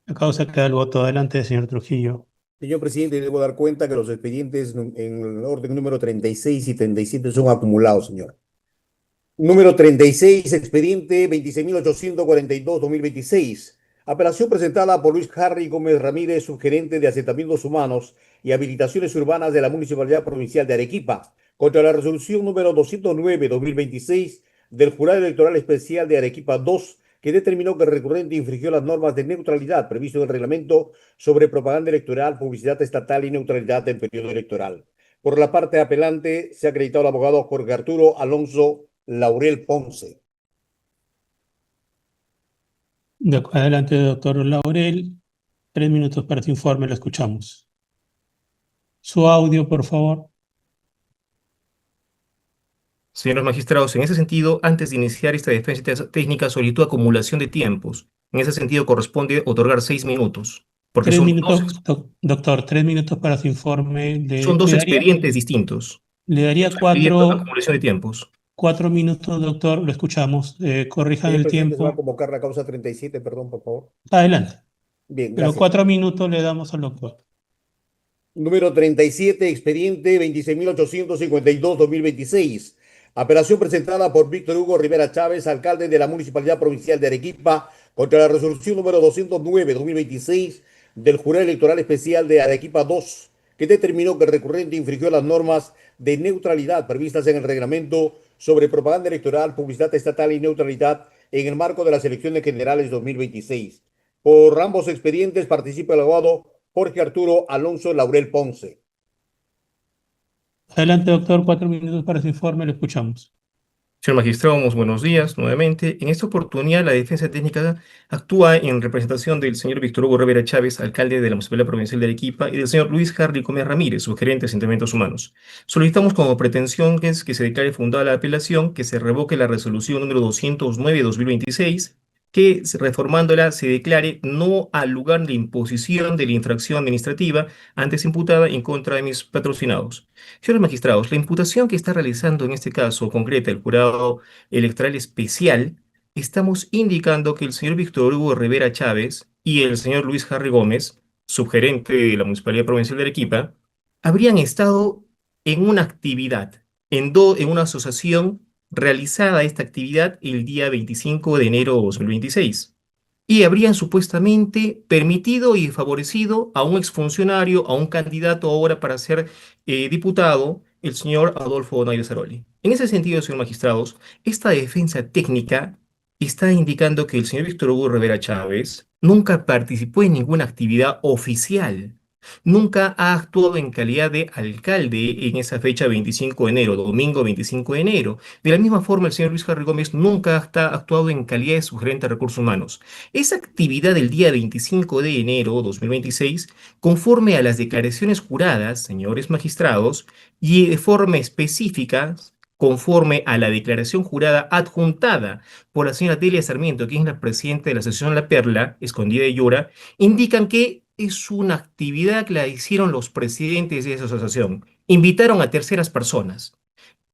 [SPEAKER 2] La causa queda al voto. Adelante, señor Trujillo.
[SPEAKER 1] Señor presidente, debo dar cuenta que los expedientes en el orden número 36 y 37 son acumulados, señor. Número 36, expediente 26.842-2026. Apelación presentada por Luis Harry Gómez Ramírez, subgerente de asentamientos humanos y habilitaciones urbanas de la Municipalidad Provincial de Arequipa, contra la resolución número 209-2026 del Jurado Electoral Especial de Arequipa II, que determinó que el recurrente infringió las normas de neutralidad previsto en el reglamento sobre propaganda electoral, publicidad estatal y neutralidad en periodo electoral. Por la parte apelante, se ha acreditado el abogado Jorge Arturo Alonso Laurel Ponce.
[SPEAKER 2] Adelante, doctor Laurel. 3 minutos para su informe, lo escuchamos. Su audio, por favor.
[SPEAKER 8] Señores magistrados, en ese sentido, antes de iniciar esta defensa técnica, solicitó acumulación de tiempos. En ese sentido, corresponde otorgar 6 minutos, porque
[SPEAKER 2] 3
[SPEAKER 8] son
[SPEAKER 2] minutos, doctor, 3 minutos para su informe.
[SPEAKER 8] son dos expedientes distintos.
[SPEAKER 2] Le daría
[SPEAKER 8] Estoy pidiendo
[SPEAKER 2] 4
[SPEAKER 8] acumulación de tiempos.
[SPEAKER 2] 4 minutos, doctor, lo escuchamos. Corrijan
[SPEAKER 1] Señor
[SPEAKER 2] el
[SPEAKER 1] presidente, se va a
[SPEAKER 2] tiempo.
[SPEAKER 1] convocar la causa 37, perdón, por favor.
[SPEAKER 2] Adelante.
[SPEAKER 1] Bien,
[SPEAKER 2] Pero
[SPEAKER 1] gracias.
[SPEAKER 2] 4 minutos le damos al doctor.
[SPEAKER 1] Número 37, expediente 26.852-2026. Apelación presentada por Víctor Hugo Rivera Chávez, alcalde de la Municipalidad Provincial de Arequipa, contra la resolución número 209-2026 del Jurado Electoral Especial de Arequipa II, que determinó que el recurrente infringió las normas de neutralidad previstas en el reglamento sobre propaganda electoral, publicidad estatal y neutralidad en el marco de las elecciones generales 2026. Por ambos expedientes participa el abogado Jorge Arturo Alonso Laurel Ponce.
[SPEAKER 2] Adelante, doctor, 4 minutos para su informe, lo escuchamos.
[SPEAKER 8] Señor magistrado, buenos días nuevamente. En esta oportunidad, la defensa técnica actúa en representación del señor Víctor Hugo Rivera Chávez, alcalde de la Municipalidad Provincial de Arequipa, y del señor Luis Harry Gómez Ramírez, subgerente de Asentamientos Humanos. Solicitamos como pretensión que se declare fundada la apelación, que se revoque la resolución número 209-2026, que reformándola se declare no al lugar de imposición de la infracción administrativa antes imputada en contra de mis patrocinados. Señores magistrados, la imputación que está realizando en este caso concreta el Jurado Electoral Especial, estamos indicando que el señor Víctor Hugo Rivera Chávez y el señor Luis Harry Gómez, subgerente de la Municipalidad Provincial de Arequipa, habrían estado en una actividad, en una asociación realizada esta actividad el día 25 de enero de 2026 y habrían supuestamente permitido y favorecido a un exfuncionario, a un candidato ahora para ser diputado, el señor Adolfo Donaire Saroli. En ese sentido, señor magistrados, esta defensa técnica está indicando que el señor Víctor Hugo Rivera Chávez nunca participó en ninguna actividad oficial. Nunca ha actuado en calidad de alcalde en esa fecha 25 de enero, domingo 25 de enero. De la misma forma, el señor Luis Harry Gómez nunca ha actuado en calidad de subgerente de recursos humanos. Esa actividad del día 25 de enero 2026, conforme a las declaraciones juradas, señores magistrados, y de forma específica, conforme a la declaración jurada adjuntada por la señora Delia Sarmiento, quien es la presidenta de la Asociación La Perla, Escondida de Llora, indican que es una actividad que la hicieron los presidentes de esa asociación. Invitaron a terceras personas.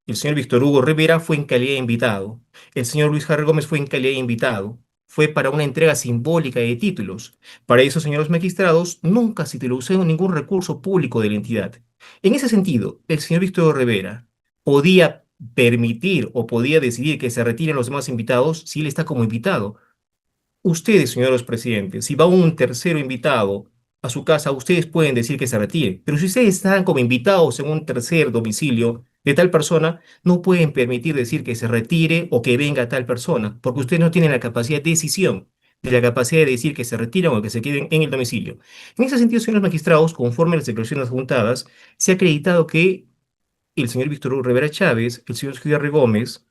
[SPEAKER 8] El señor Víctor Hugo Rivera fue en calidad de invitado. El señor Luis Harry Gómez fue en calidad de invitado. Fue para una entrega simbólica de títulos. Para eso, señores magistrados, nunca se utilizó ningún recurso público de la entidad. En ese sentido, el señor Víctor Hugo Rivera podía permitir o podía decidir que se retiren los demás invitados si él está como invitado. Ustedes, señores presidentes, si va un tercero invitado a su casa, ustedes pueden decir que se retire. Pero si ustedes están como invitados en un tercer domicilio de tal persona, no pueden permitir decir que se retire o que venga tal persona, porque ustedes no tienen la capacidad de decisión, de la capacidad de decir que se retiran o que se queden en el domicilio. En ese sentido, señores magistrados, conforme a las declaraciones juntadas, se ha acreditado que el señor Víctor Hugo Rivera Chávez, el señor Harry Gómez,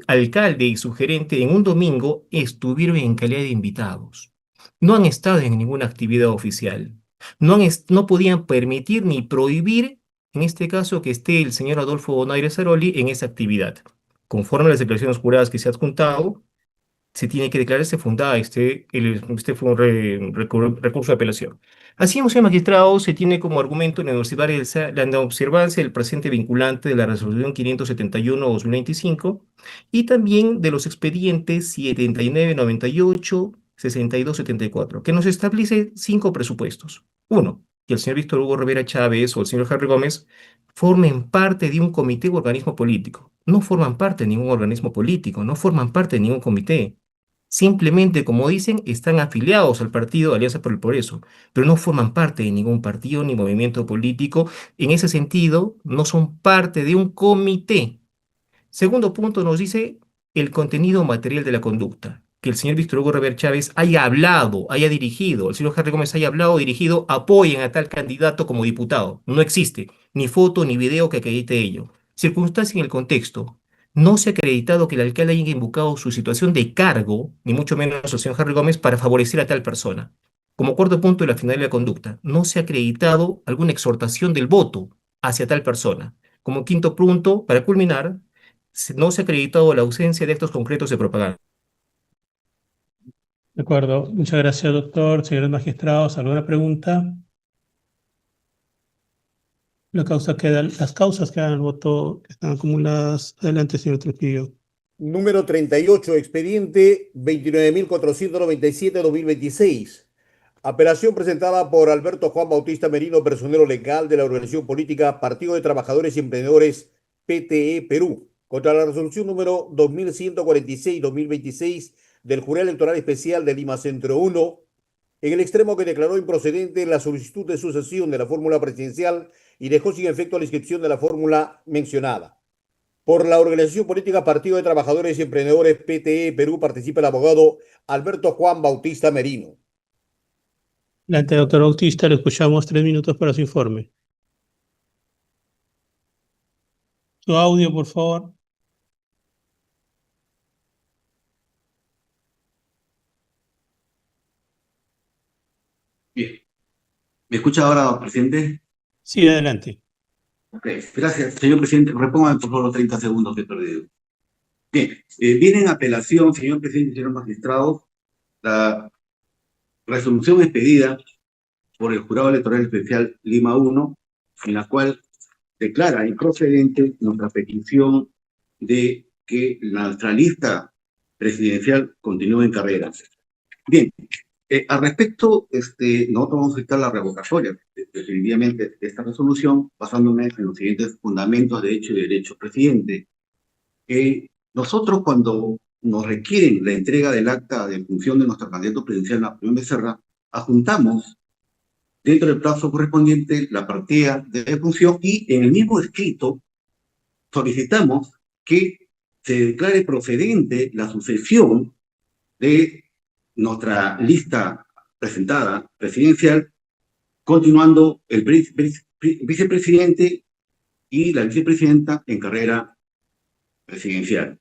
[SPEAKER 8] alcalde y subgerente, en un domingo estuvieron en calidad de invitados. No han estado en ninguna actividad oficial. No podían permitir ni prohibir, en este caso, que esté el señor Adolfo Donaire Saroli en esa actividad. Conforme a las declaraciones juradas que se ha adjuntado, se tiene que declararse fundada este fue un recurso de apelación. Así, señor magistrado, se tiene como argumento en la observancia del presente vinculante de la resolución 571-2025 y también de los expedientes 7998, 6274, que nos establece 5 presupuestos. 1, que el señor Víctor Hugo Rivera Chávez o el señor Harry Gómez formen parte de un comité o organismo político. No forman parte de ningún organismo político, no forman parte de ningún comité. Simplemente, como dicen, están afiliados al partido Alianza por el Progreso, pero no forman parte de ningún partido ni movimiento político. En ese sentido, no son parte de un comité. Segundo punto nos dice el contenido material de la conducta. que el señor Víctor Hugo Rever Chávez haya hablado, haya dirigido, el señor Harry Gómez haya hablado, dirigido, apoyen a tal candidato como diputado. No existe ni foto ni video que acredite ello. Circunstancia en el contexto. No se ha acreditado que el alcalde haya invocado su situación de cargo, ni mucho menos el señor Harry Gómez, para favorecer a tal persona. Como cuarto punto de la finalidad de la conducta, no se ha acreditado alguna exhortación del voto hacia tal persona. Como quinto punto, para culminar, no se ha acreditado la ausencia de actos concretos de propaganda.
[SPEAKER 2] De acuerdo. Muchas gracias, doctor. Señores magistrados, ¿alguna pregunta? Las causas quedan al voto, que están acumuladas. Adelante, señor Trujillo.
[SPEAKER 1] Número 38, expediente 29.497-2026. Apelación presentada por Alberto Juan Bautista Merino, personero legal de la organización política Partido de Trabajadores y Emprendedores PTE Perú, contra la resolución número 2146-2026 del Jurado Electoral Especial de Lima Centro 1, en el extremo que declaró improcedente la solicitud de sucesión de la fórmula presidencial y dejó sin efecto la inscripción de la fórmula mencionada. Por la organización política Partido de Trabajadores y Emprendedores PTE Perú participa el abogado Alberto Juan Bautista Merino.
[SPEAKER 2] Adelante, doctor Bautista, le escuchamos 3 minutos para su informe. Su audio, por favor.
[SPEAKER 15] Bien. ¿Me escucha ahora, presidente?
[SPEAKER 2] Sí, adelante.
[SPEAKER 15] Ok, gracias. Señor presidente, repóngame por favor los 30 segundos que he perdido. Bien, viene en apelación, señor presidente y señor magistrado, la resolución expedida por el Jurado Electoral Especial Lima 1, en la cual declara improcedente nuestra petición de que nuestra lista presidencial continúe en carrera. Bien, al respecto, nosotros vamos a dictar la revocatoria, definitivamente, de esta resolución, basándome en los siguientes fundamentos de hecho y derecho. Presidente, nosotros cuando nos requieren la entrega del acta de función de nuestro candidato presidencial, Napoleón Becerra, adjuntamos dentro del plazo correspondiente la partida de función y en el mismo escrito solicitamos que se declare procedente la sucesión de nuestra lista presentada presidencial, continuando el vicepresidente y la vicepresidenta en carrera presidencial.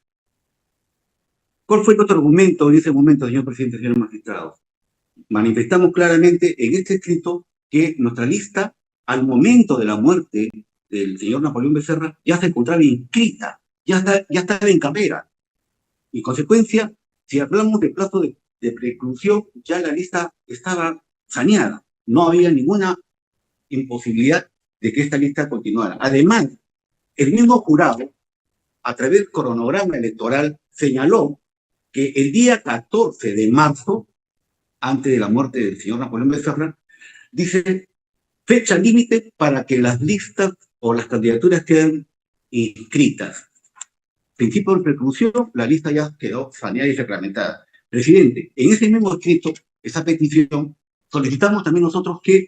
[SPEAKER 15] ¿Cuál fue nuestro argumento en ese momento, señor presidente, señor magistrado? Manifestamos claramente en este escrito que nuestra lista, al momento de la muerte del señor Napoleón Becerra, ya se encontraba inscrita, ya estaba en carrera. En consecuencia, si hablamos de plazo de preclusión, ya la lista estaba saneada. No había ninguna imposibilidad de que esta lista continuara. Además, el mismo jurado, a través del cronograma electoral, señaló que el día 14 de marzo, antes de la muerte del señor Napoleón Becerra, dice fecha límite para que las listas o las candidaturas queden inscritas. Principio de preclusión, la lista ya quedó saneada y reglamentada. Presidente, en ese mismo escrito, esa petición, solicitamos también nosotros que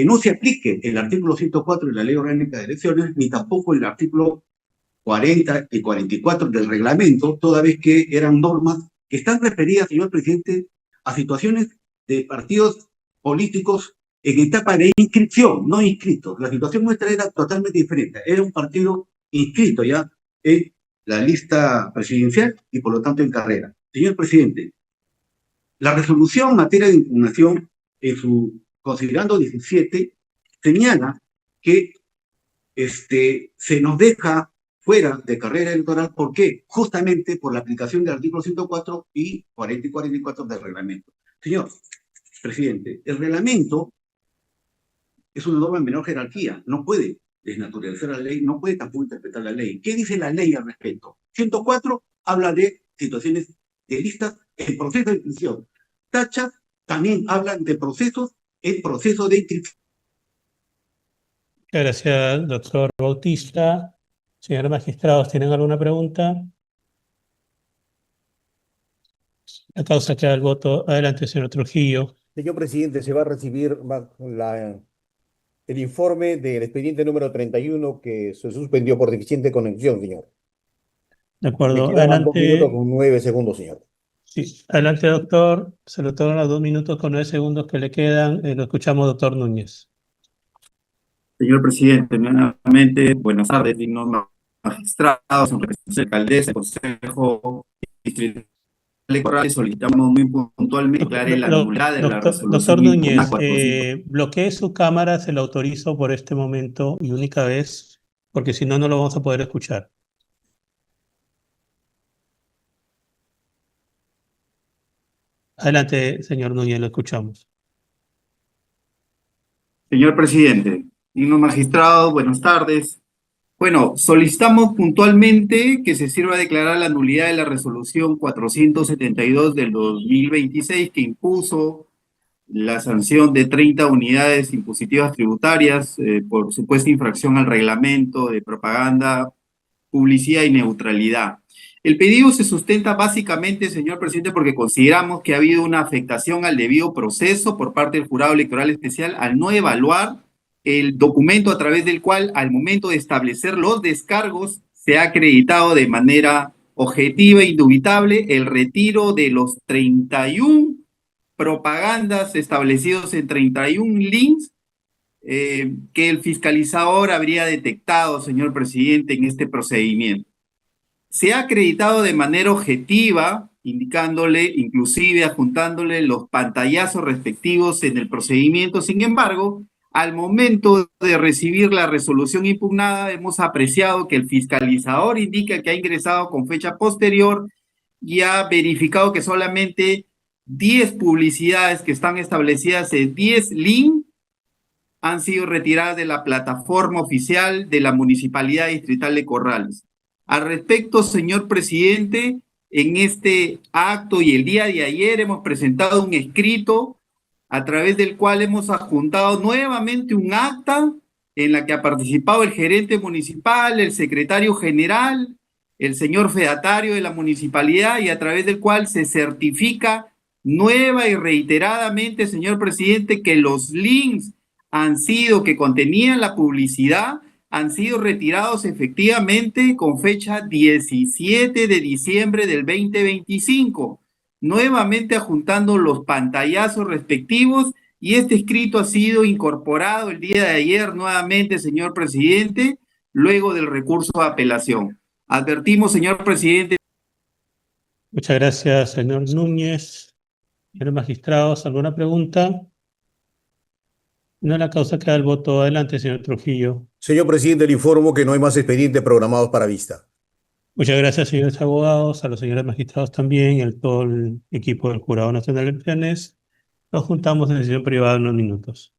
[SPEAKER 15] no se aplique el artículo 104 de la Ley Orgánica de Elecciones, ni tampoco el artículo 40 y 44 del reglamento, toda vez que eran normas que están referidas, señor presidente, a situaciones de partidos políticos en etapa de inscripción, no inscritos. La situación nuestra era totalmente diferente. Era un partido inscrito ya en la lista presidencial y por lo tanto en carrera. Señor presidente, la resolución en materia de impugnación, en su considerando 17, señala que se nos deja fuera de carrera electoral. ¿Por qué? Justamente por la aplicación del artículo 104 y 40 y 44 del reglamento. Señor presidente, el reglamento es una norma de menor jerarquía, no puede desnaturalizar la ley, no puede tampoco interpretar la ley. ¿Qué dice la ley al respecto? 104 habla de situaciones de listas en proceso de inscripción. Tachas también hablan de procesos en proceso de inscripción.
[SPEAKER 2] Gracias, doctor Bautista. Señores magistrados, ¿tienen alguna pregunta? La causa queda al voto. Adelante, señor Trujillo.
[SPEAKER 1] Señor presidente, se va a recibir el informe del expediente número 31 que se suspendió por deficiente conexión, señor.
[SPEAKER 2] De acuerdo,
[SPEAKER 1] Me quedaban 2 minutos
[SPEAKER 2] adelante.
[SPEAKER 1] con 9 segundos, señor.
[SPEAKER 2] Sí, adelante, doctor. Se lo toman los 2 minutos con 9 segundos que le quedan. Lo escuchamos, doctor Núñez.
[SPEAKER 14] Señor presidente, nuevamente, buenas tardes, dignos magistrados, alcaldesa, consejo distrital electoral, solicitamos muy puntualmente declarar la nulidad de la
[SPEAKER 2] Doctor
[SPEAKER 14] resolución
[SPEAKER 2] Núñez,
[SPEAKER 14] impugnada 400.
[SPEAKER 2] bloquee su cámara, se lo autorizo por este momento y única vez, porque si no, no lo vamos a poder escuchar. Adelante, señor Núñez, lo escuchamos.
[SPEAKER 14] Señor presidente, dignos magistrados, buenas tardes. Bueno, solicitamos puntualmente que se sirva a declarar la nulidad de la resolución 472 del 2026 que impuso la sanción de 30 unidades impositivas tributarias por supuesta infracción al reglamento de propaganda, publicidad y neutralidad. El pedido se sustenta básicamente, señor presidente, porque consideramos que ha habido una afectación al debido proceso por parte del Jurado Electoral Especial al no evaluar el documento a través del cual, al momento de establecer los descargos, se ha acreditado de manera objetiva e indubitable el retiro de los 31 propagandas establecidos en 31 links que el fiscalizador habría detectado, señor presidente, en este procedimiento. Se ha acreditado de manera objetiva, indicándole, inclusive adjuntándole los pantallazos respectivos en el procedimiento. Sin embargo, al momento de recibir la resolución impugnada, hemos apreciado que el fiscalizador indica que ha ingresado con fecha posterior y ha verificado que solamente 10 publicidades que están establecidas en 10 links han sido retiradas de la plataforma oficial de la Municipalidad Distrital de Corrales. Al respecto, señor presidente, en este acto y el día de ayer hemos presentado un escrito a través del cual hemos adjuntado nuevamente un acta en la que ha participado el gerente municipal, el secretario general, el señor fedatario de la municipalidad y a través del cual se certifica nueva y reiteradamente, señor presidente, que los links que contenían la publicidad han sido retirados efectivamente con fecha 17 de diciembre del 2025, nuevamente adjuntando los pantallazos respectivos, y este escrito ha sido incorporado el día de ayer nuevamente, señor presidente, luego del recurso de apelación. Advertimos, señor presidente.
[SPEAKER 2] Muchas gracias, señor Núñez. Señores magistrados, ¿alguna pregunta? No, la causa queda el voto. Adelante, señor Trujillo.
[SPEAKER 1] Señor presidente, le informo que no hay más expedientes programados para vista.
[SPEAKER 2] Muchas gracias, señores abogados, a los señores magistrados también y a todo el equipo del Jurado Nacional de Elecciones. Nos juntamos en sesión privada en unos minutos.